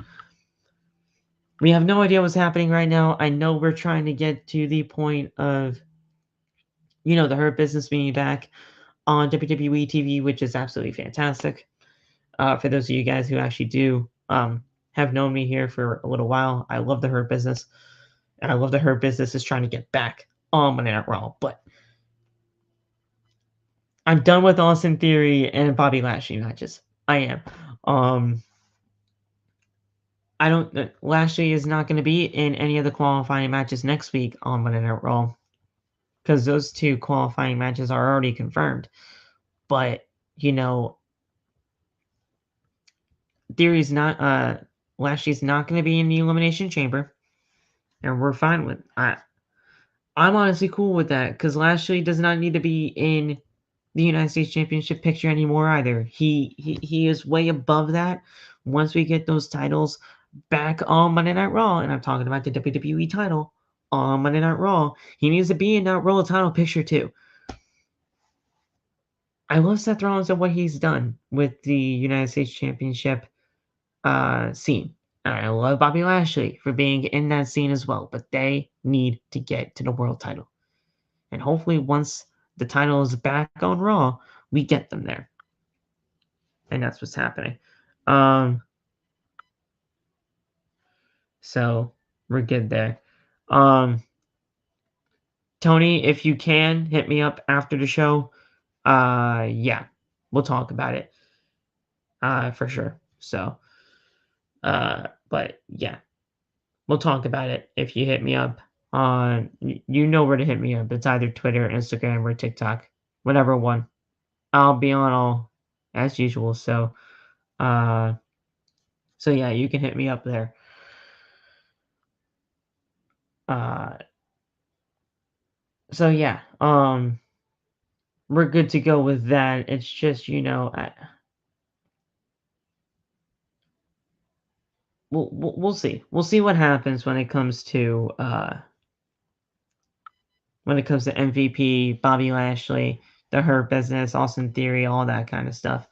We have no idea what's happening right now. I know we're trying to get to the point of, the Hurt Business being back on WWE TV, which is absolutely fantastic. For those of you guys who actually do have known me here for a little while, I love the Hurt Business, and I love that Hurt Business is trying to get back on Monday Night Raw. But I'm done with Austin Theory and Bobby Lashley matches. I am. I don't. Lashley is not going to be in any of the qualifying matches next week on Monday Night Raw because those two qualifying matches are already confirmed. But Theory's not. Lashley's not going to be in the Elimination Chamber, and we're fine with. I'm honestly cool with that because Lashley does not need to be in the United States Championship picture anymore either. He is way above that. Once we get those titles back on Monday Night Raw, and I'm talking about the WWE title on Monday Night Raw, he needs to be in that Raw title picture too. I love Seth Rollins and what he's done with the United States Championship scene. And I love Bobby Lashley for being in that scene as well, but they need to get to the world title. And hopefully once the title is back on Raw, we get them there. And that's what's happening. So we're good there. Tony, if you can, hit me up after the show. Yeah, we'll talk about it. For sure. So, but yeah, we'll talk about it if you hit me up on, you know where to hit me up. It's either Twitter, Instagram, or TikTok, whatever one. I'll be on all as usual. So yeah, you can hit me up there. So yeah, we're good to go with that. It's just, we'll see. We'll see what happens when it comes to MVP, Bobby Lashley, the Hurt Business, Austin Theory, all that kind of stuff,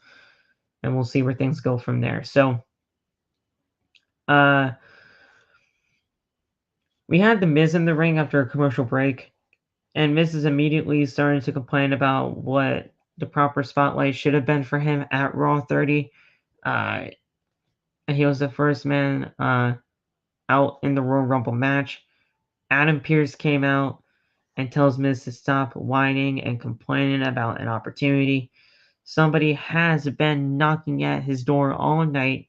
and we'll see where things go from there. So, we had the Miz in the ring after a commercial break, and Miz is immediately starting to complain about what the proper spotlight should have been for him at Raw 30. He was the first man out in the Royal Rumble match. Adam Pearce came out and tells Miz to stop whining and complaining about an opportunity. Somebody has been knocking at his door all night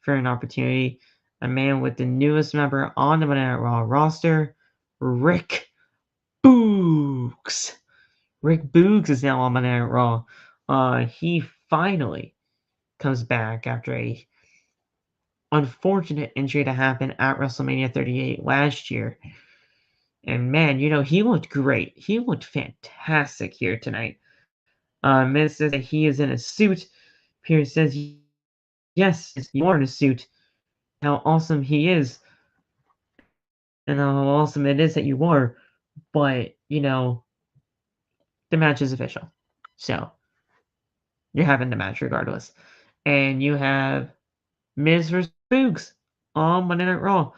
for an opportunity. A man with the newest member on the Monday Night Raw roster, Rick Boogs. Rick Boogs is now on Monday Night Raw. He finally comes back after a unfortunate injury to happen at WrestleMania 38 last year. And man, he looked great. He looked fantastic here tonight. Miz says that he is in a suit. Pierce says, yes, you are in a suit. How awesome he is. And how awesome it is that you are. But, the match is official. So, you're having the match regardless. And you have Miz vs. Boogs on Monday Night Raw.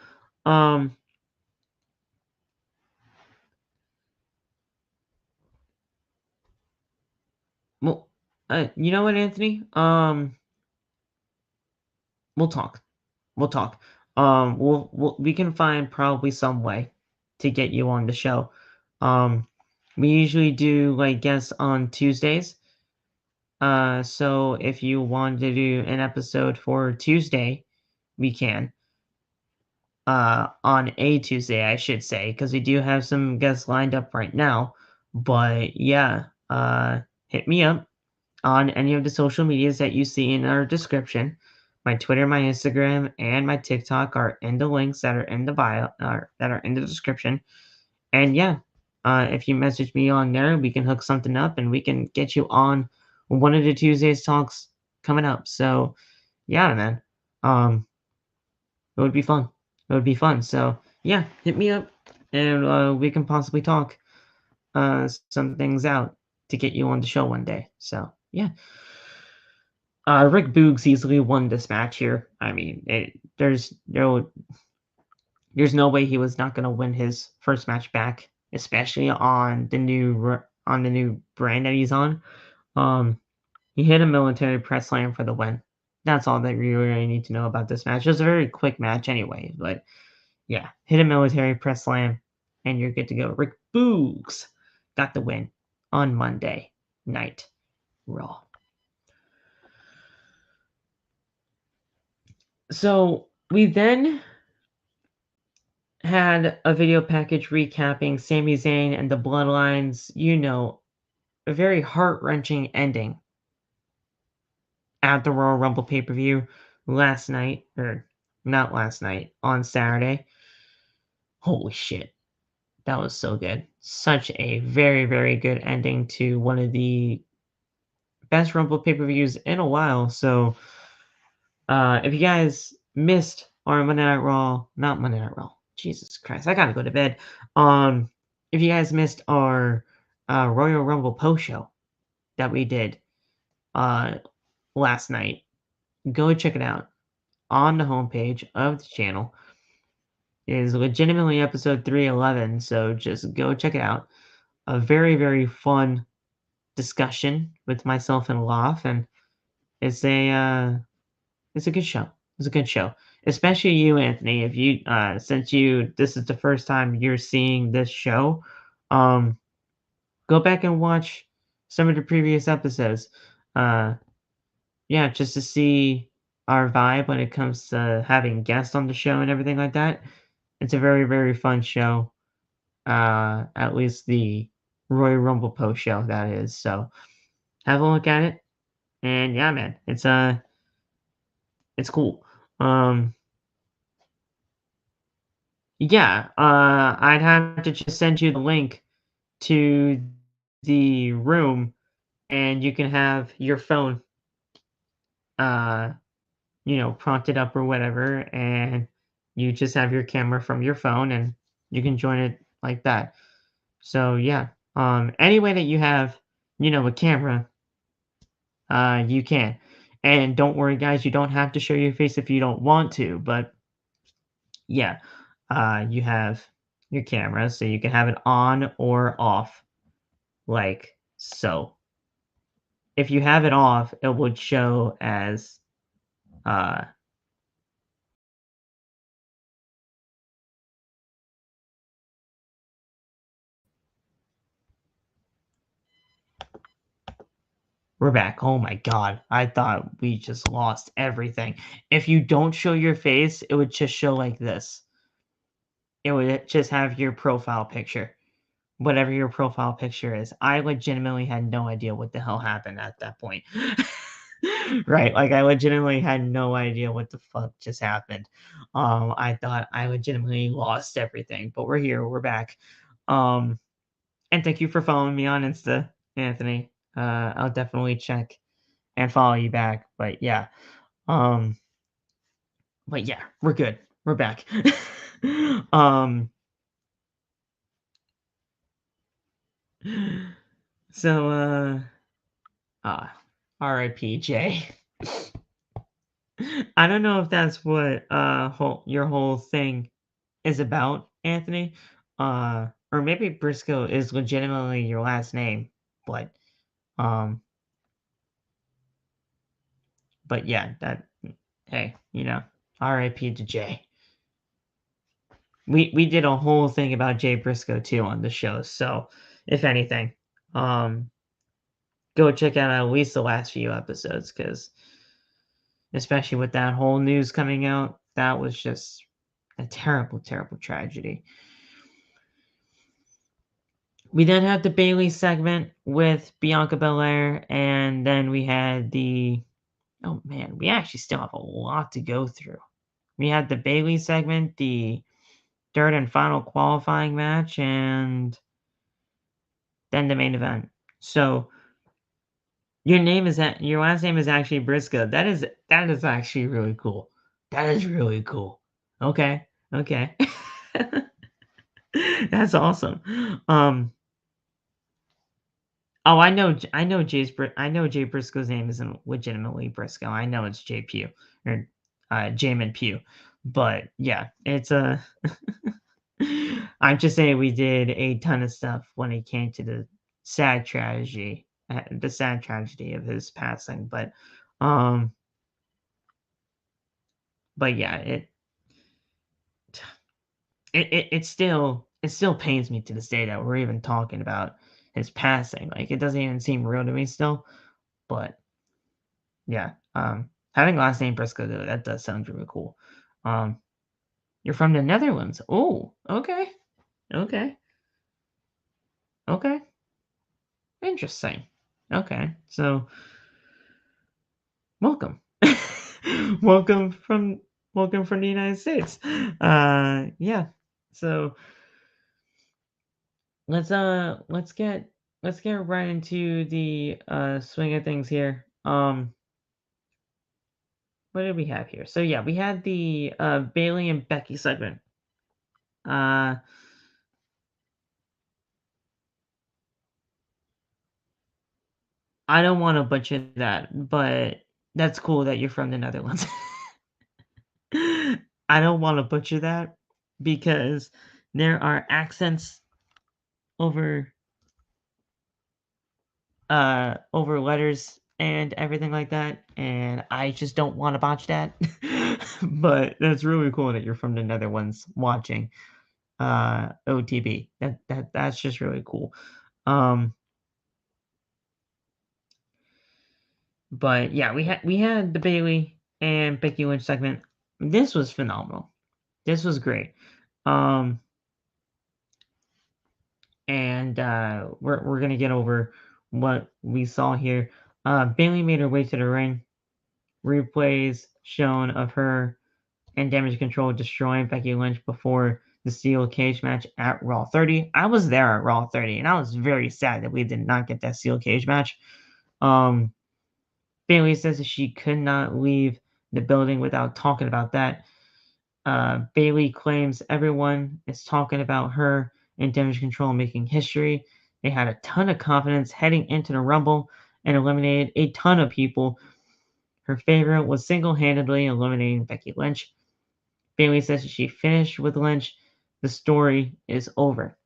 Well, you know what, Anthony? We'll talk. We can find probably some way to get you on the show. We usually do like guests on Tuesdays. So if you want to do an episode for Tuesday, we can. On a Tuesday, I should say, because we do have some guests lined up right now. But yeah, hit me up on any of the social medias that you see in our description. My Twitter, my Instagram, and my TikTok are in the links that are in the bio, that are in the description. And yeah, if you message me on there, we can hook something up and we can get you on one of the Tuesdays talks coming up. So yeah, man. It would be fun. It would be fun. So yeah, hit me up and we can possibly talk some things out to get you on the show one day. So yeah. Rick Boogs easily won this match here. I mean, there's no way he was not going to win his first match back, especially on the new brand that he's on. He hit a military press slam for the win. That's all that you really need to know about this match. It was a very quick match anyway, but yeah, hit a military press slam, and you're good to go. Rick Boogs got the win on Monday Night Raw. So we then had a video package recapping Sami Zayn and the Bloodlines, a very heart-wrenching ending at the Royal Rumble pay-per-view last night, or not last night, on Saturday. Holy shit. That was so good. Such a very, very good ending to one of the best Rumble pay-per-views in a while. So, if you guys missed our Monday Night Raw, not Monday Night Raw, Jesus Christ, I gotta go to bed. If you guys missed our Royal Rumble post show that we did last night, go check it out on the homepage of the channel. It is legitimately episode 311, so just go check it out. A very, very fun discussion with myself and Loff, and it's a good show. It's a good show, especially you, Anthony. If you since this is the first time you're seeing this show, um, go back and watch some of the previous episodes. Uh, yeah, just to see our vibe when it comes to having guests on the show and everything like that. It's a very, very fun show. At least the Royal Rumble post show that is. So have a look at it. And yeah, man, it's cool. Yeah, I'd have to just send you the link to the room, and you can have your phone, uh, prompted up or whatever, and you just have your camera from your phone, and you can join it like that. So yeah, any way that you have, a camera, you can. And don't worry, guys, you don't have to show your face if you don't want to, but yeah, you have your camera, so you can have it on or off, like so. If you have it off, it would show as uh we're back. Oh my god. I thought we just lost everything. If you don't show your face, it would just show like this. It would just have your profile picture. Whatever your profile picture is. I legitimately had no idea what the hell happened at that point. Right, like, I legitimately had no idea what the fuck just happened. I thought I legitimately lost everything, but we're here, we're back. Um, and thank you for following me on Insta, Anthony. I'll definitely check and follow you back, um, but yeah, we're good. We're back. Um, so, RIP Jay. I don't know if that's what your whole thing is about, Anthony. Or maybe Briscoe is legitimately your last name, but um, but yeah, that hey, R.I.P. to Jay. We did a whole thing about Jay Briscoe too on the show, so if anything, um, go check out at least the last few episodes because especially with that whole news coming out, that was just a terrible, terrible tragedy. We then had the Bailey segment with Bianca Belair, and then we had the Oh man, we actually still have a lot to go through. We had the Bailey segment, the third and final qualifying match, and then the main event. So your last name is actually Briscoe. That is actually really cool. That is really cool. Okay. Okay. That's awesome. Oh, I know Jay Briscoe's name isn't legitimately Briscoe. I know it's Jay Pugh or Jamin Pugh. But yeah, it's a I'm just saying we did a ton of stuff when it came to the sad tragedy of his passing. Um, but yeah, it still pains me to this day that we're even talking about his passing. Like it doesn't even seem real to me still. But yeah, having last name Briscoe though, that does sound really cool. Um, you're from the Netherlands. Oh, okay, okay, okay. Interesting. Okay, so welcome, welcome from welcome from the United States. Yeah. So let's get right into the swing of things here. What did we have here? So yeah, we had the Bailey and Becky segment. Uh, I don't want to butcher that, but that's cool that you're from the Netherlands. I don't want to butcher that because there are accents over over letters and everything like that, and I just don't want to botch that. But that's really cool that you're from the Netherlands watching OTB. That's just really cool. Um, but yeah, we had the Bailey and Becky Lynch segment. This was phenomenal. This was great. Um, and we're gonna get over what we saw here. Bailey made her way to the ring. Replays shown of her and Damage Control destroying Becky Lynch before the steel cage match at Raw 30. I was there at Raw 30, and I was very sad that we did not get that steel cage match. Um, Bailey says that she could not leave the building without talking about that. Bailey claims everyone is talking about her and Damage Control making history. They had a ton of confidence heading into the Rumble and eliminated a ton of people. Her favorite was single handedly eliminating Becky Lynch. Bailey says she finished with Lynch. The story is over.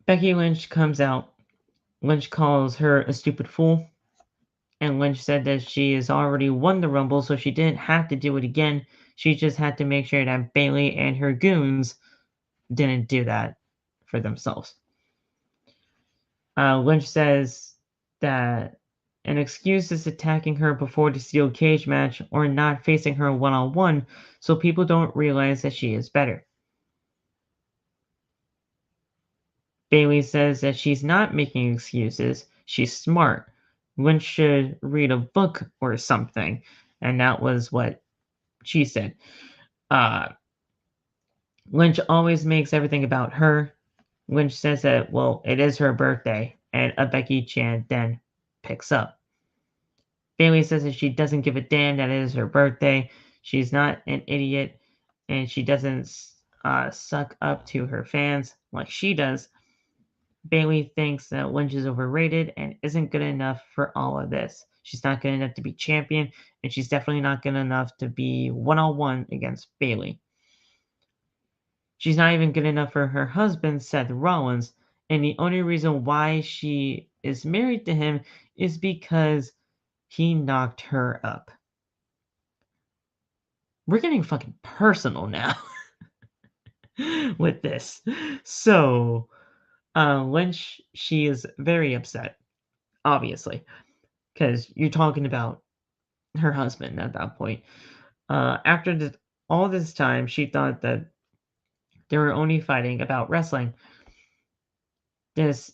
Becky Lynch comes out. Lynch calls her a stupid fool. And Lynch said that she has already won the Rumble, so she didn't have to do it again. She just had to make sure that Bailey and her goons didn't do that for themselves. Lynch says that an excuse is attacking her before the steel cage match or not facing her one on one so people don't realize that she is better. Bailey says that she's not making excuses, she's smart. Lynch should read a book or something. And that was what she said. Uh, Lynch always makes everything about her. Lynch says that, well, it is her birthday, and a Becky chant then picks up. Bailey says that she doesn't give a damn that it is her birthday. She's not an idiot, and she doesn't suck up to her fans like she does. Bailey thinks that Lynch is overrated and isn't good enough for all of this. She's not good enough to be champion, and she's definitely not good enough to be one-on-one against Bailey. She's not even good enough for her husband, Seth Rollins, and the only reason why she is married to him is because he knocked her up. We're getting fucking personal now with this. So, Lynch, she is very upset, obviously, because you're talking about her husband at that point. After all this time, she thought that they were only fighting about wrestling. This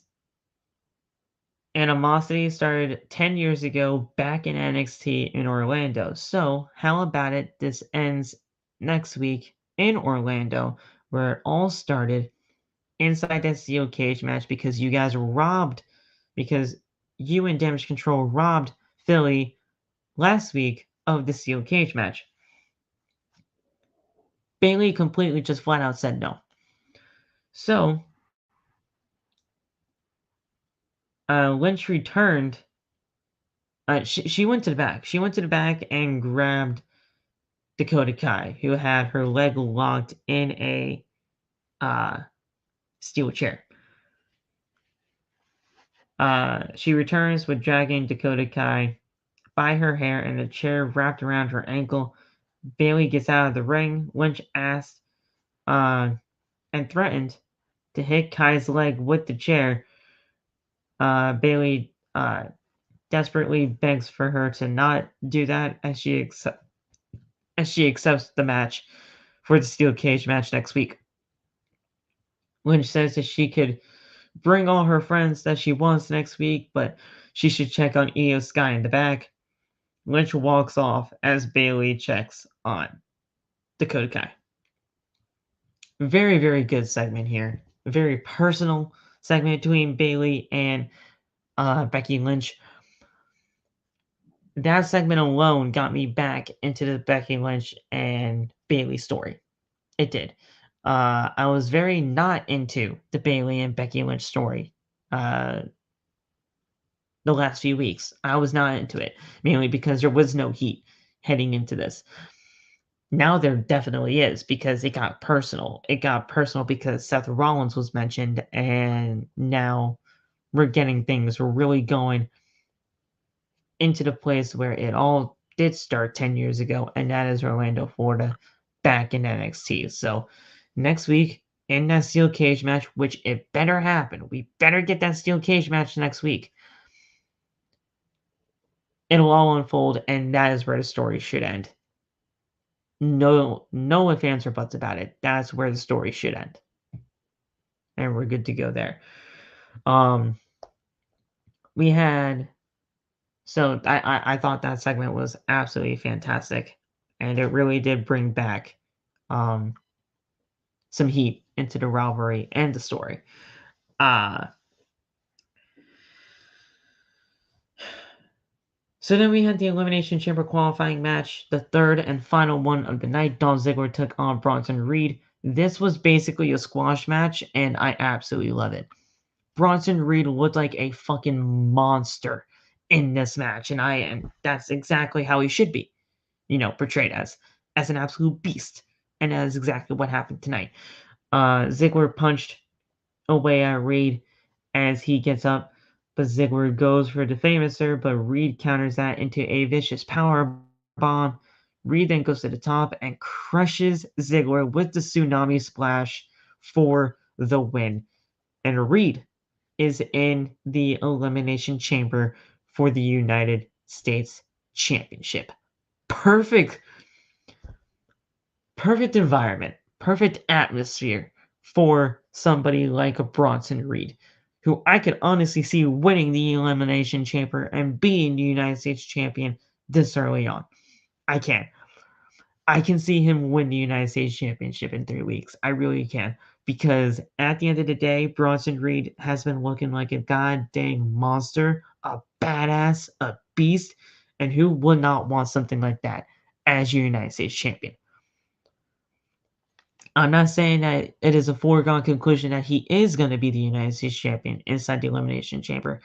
animosity started 10 years ago back in NXT in Orlando. So, how about it? This ends next week in Orlando, where it all started inside that steel cage match because you guys were robbed, because you and Damage Control robbed Philly last week of the steel cage match. Bayley completely just flat out said no. So, Lynch returned. She went to the back. She went to the back and grabbed Dakota Kai, who had her leg locked in a steel chair. She returns with dragging Dakota Kai by her hair and the chair wrapped around her ankle. Bayley gets out of the ring. Lynch asked and threatened to hit Kai's leg with the chair. Bayley desperately begs for her to not do that as she accepts the match for the steel cage match next week. Lynch says that she could bring all her friends that she wants next week, but she should check on Io Sky in the back. Lynch walks off as Bayley checks on Dakota Kai. Very, very good segment here. A very personal segment between Bayley and Becky Lynch. That segment alone got me back into the Becky Lynch and Bayley story. It did. I was very not into the Bayley and Becky Lynch story the last few weeks. I was not into it, mainly because there was no heat heading into this. Now there definitely is, because it got personal. It got personal because Seth Rollins was mentioned, and now we're getting things really going into the place where it all did start 10 years ago, and that is Orlando, Florida, back in NXT. So next week, in that steel cage match, which it better happen, we better get that steel cage match next week. It'll all unfold, and that is where the story should end. No ifs, ands, or buts about it. That's where the story should end. And we're good to go there. We had... So I thought that segment was absolutely fantastic. And it really did bring back some heat into the rivalry and the story. So then we had the Elimination Chamber qualifying match, the third and final one of the night. Dolph Ziggler took on Bronson Reed. This was basically a squash match, and I absolutely love it. Bronson Reed looked like a fucking monster in this match, and that's exactly how he should be, portrayed as an absolute beast, and that is exactly what happened tonight. Ziggler punched away at Reed as he gets up, but Ziggler goes for the famouser, but Reed counters that into a vicious power bomb. Reed then goes to the top and crushes Ziggler with the tsunami splash for the win. And Reed is in the Elimination Chamber for the United States Championship. Perfect environment, perfect atmosphere for somebody like a Bronson Reed, who I could honestly see winning the Elimination Chamber and being the United States Champion this early on. I can. I can see him win the United States Championship in 3 weeks. I really can. Because at the end of the day, Bronson Reed has been looking like a goddamn monster, a badass, a beast, and who would not want something like that as your United States Champion? I'm not saying that it is a foregone conclusion that he is going to be the United States Champion inside the Elimination Chamber,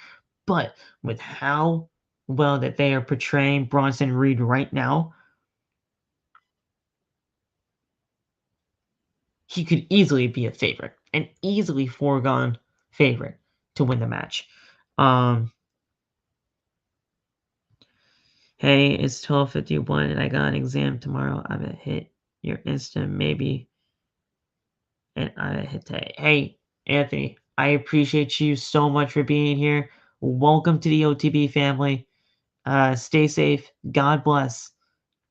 but with how well that they are portraying Bronson Reed right now, he could easily be a favorite, an easily foregone favorite to win the match. Hey, it's 12:51 and I got an exam tomorrow. I'm gonna hit your Insta maybe, and I hit today. Hey, Anthony, I appreciate you so much for being here. Welcome to the OTB family. Stay safe. God bless,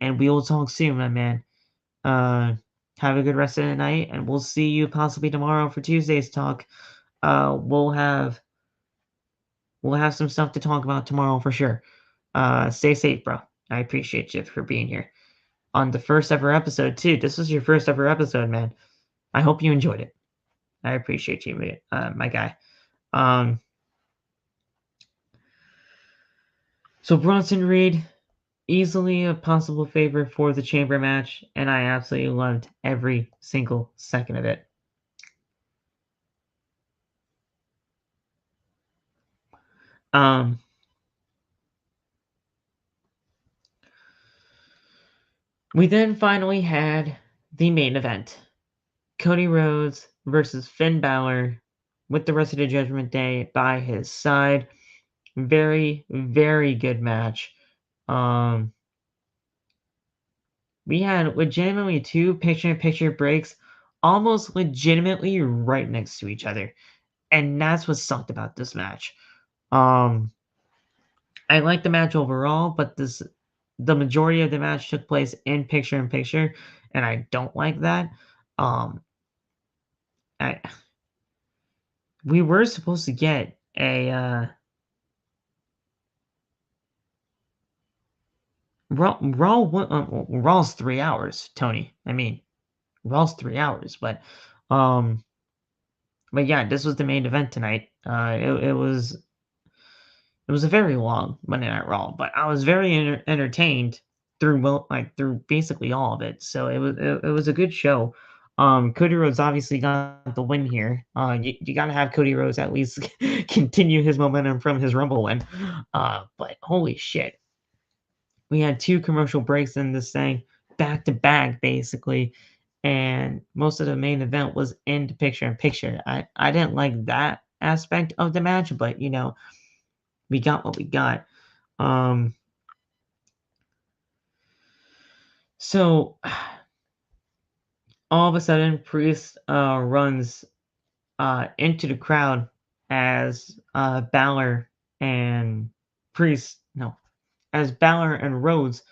and we will talk soon, my man. Have a good rest of the night, and we'll see you possibly tomorrow for Tuesday's talk. We'll have we'll have some stuff to talk about tomorrow for sure. Stay safe, bro. I appreciate you for being here on the first ever episode too. This was your first ever episode, man. I hope you enjoyed it. I appreciate you, my guy. So Bronson Reed, easily a possible favorite for the chamber match, and I absolutely loved every single second of it. We then finally had the main event. Cody Rhodes versus Finn Balor with the rest of the Judgment Day by his side. Very, very good match. We had legitimately two picture-in-picture breaks almost legitimately right next to each other. And that's what sucked about this match. I like the match overall, but the majority of the match took place in picture-in-picture, and I don't like that. We were supposed to get a Raw's 3 hours, Tony. I mean, Raw's 3 hours, but yeah, this was the main event tonight. It was a very long Monday Night Raw, but I was very entertained through basically all of it. So it was a good show. Cody Rhodes obviously got the win here. You got to have Cody Rhodes at least continue his momentum from his Rumble win. But holy shit, we had two commercial breaks in this thing back to back, basically, and most of the main event was in the picture-in-picture. I didn't like that aspect of the match, but we got what we got. So all of a sudden, Priest runs into the crowd as Balor and as Balor and Rhodes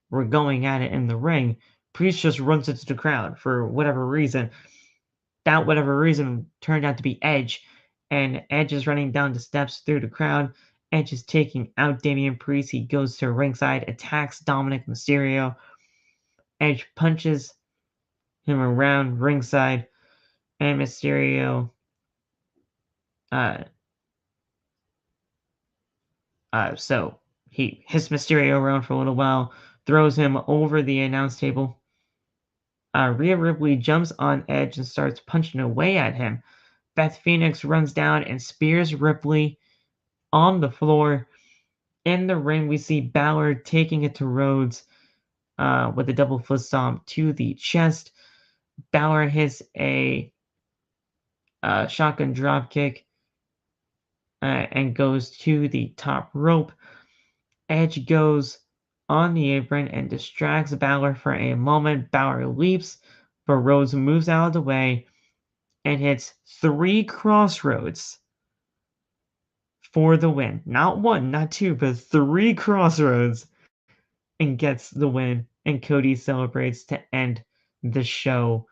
were going at it in the ring. Priest just runs into the crowd for whatever reason. That whatever reason turned out to be Edge, and Edge is running down the steps through the crowd. Edge is taking out Damian Priest. He goes to ringside, attacks Dominic Mysterio. Edge punches him around ringside, and Mysterio so he hits Mysterio around for a little while, throws him over the announce table. Rhea Ripley jumps on Edge and starts punching away at him. Beth Phoenix runs down and spears Ripley on the floor. In the ring, we see Balor taking it to Rhodes with a double foot stomp to the chest. Balor hits a shotgun drop kick and goes to the top rope. Edge goes on the apron and distracts Balor for a moment. Balor leaps, but Rhodes moves out of the way and hits 3 crossroads for the win. Not 1, not 2, but 3 crossroads, and gets the win. And Cody celebrates to end the show.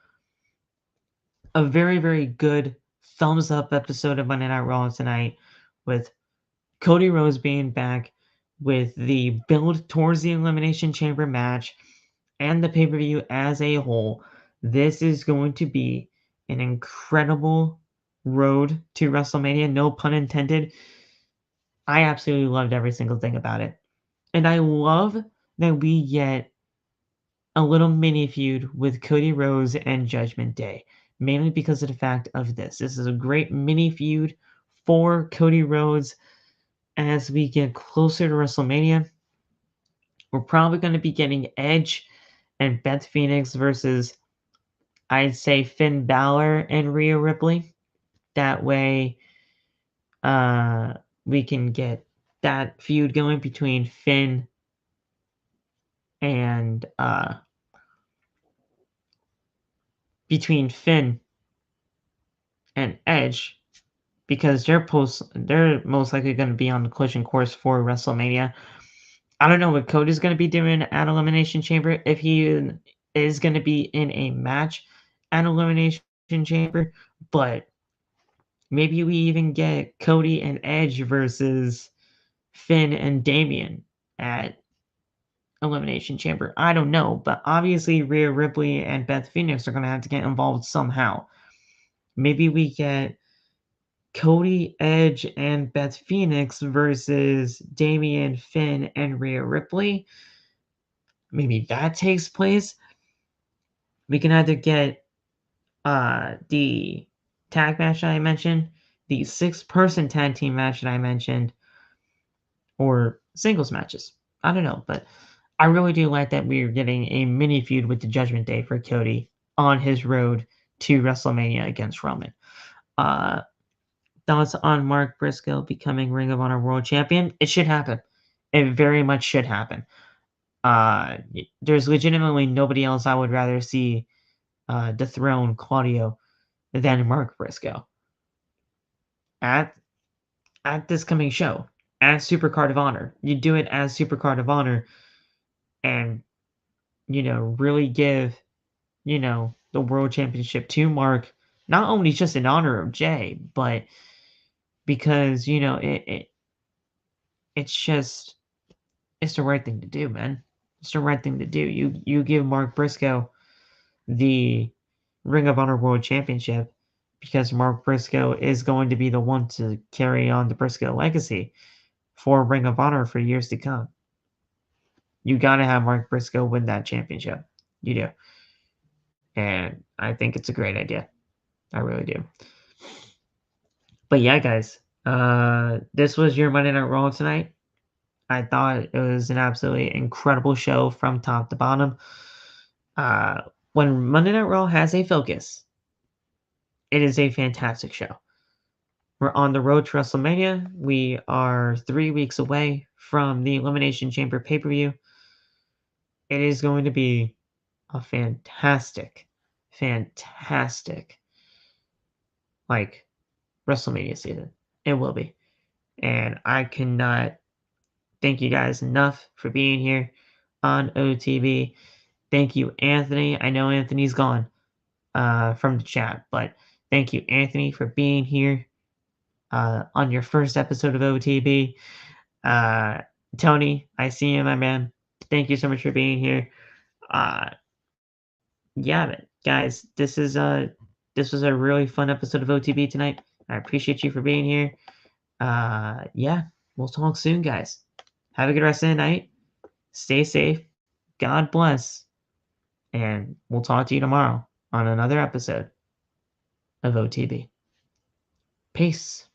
A very, very good thumbs up episode of Monday Night Raw tonight, with Cody Rhodes being back, with the build towards the Elimination Chamber match and the pay-per-view as a whole. This is going to be an incredible road to WrestleMania, no pun intended. I absolutely loved every single thing about it. And I love that we get a little mini feud with Cody Rhodes and Judgment Day, mainly because of the fact of this. This is a great mini feud for Cody Rhodes as we get closer to WrestleMania. We're probably going to be getting Edge and Beth Phoenix versus, I'd say, Finn Balor and Rhea Ripley. That way, we can get that feud going between Finn and Edge, because they're most likely going to be on the collision course for WrestleMania. I don't know what Cody's going to be doing at Elimination Chamber, if he is going to be in a match at Elimination Chamber, but Maybe we even get Cody and Edge versus Finn and Damian at Elimination Chamber. I don't know, but obviously Rhea Ripley and Beth Phoenix are going to have to get involved somehow. Maybe we get Cody, Edge, and Beth Phoenix versus Damian, Finn, and Rhea Ripley. Maybe that takes place. We can either get the tag match that I mentioned, the 6-person tag team match that I mentioned, or singles matches. I don't know, but I really do like that we're getting a mini feud with the Judgment Day for Cody on his road to WrestleMania against Roman. Thoughts on Mark Briscoe becoming Ring of Honor World Champion? It should happen. It very much should happen. There's legitimately nobody else I would rather see dethrone Claudio than Mark Briscoe at this coming show, as Supercard of Honor. You do it as Supercard of Honor, and really give the World Championship to Mark, not only just in honor of Jay, but because it's the right thing to do, man. It's the right thing to do. You give Mark Briscoe the Ring of Honor World Championship because Mark Briscoe is going to be the one to carry on the Briscoe legacy for Ring of Honor for years to come. You got to have Mark Briscoe win that championship. You do. And I think it's a great idea. I really do. But yeah, guys, this was your Monday Night Raw tonight. I thought it was an absolutely incredible show from top to bottom. When Monday Night Raw has a focus, it is a fantastic show. We're on the road to WrestleMania. We are 3 weeks away from the Elimination Chamber pay-per-view. It is going to be a fantastic WrestleMania season. It will be. And I cannot thank you guys enough for being here on OTB. Thank you, Anthony. I know Anthony's gone from the chat, but thank you, Anthony, for being here on your first episode of OTB. Tony, I see you, my man. Thank you so much for being here. Yeah, guys, this was a really fun episode of OTB tonight. I appreciate you for being here. Yeah, we'll talk soon, guys. Have a good rest of the night. Stay safe. God bless. And we'll talk to you tomorrow on another episode of OTB. Peace.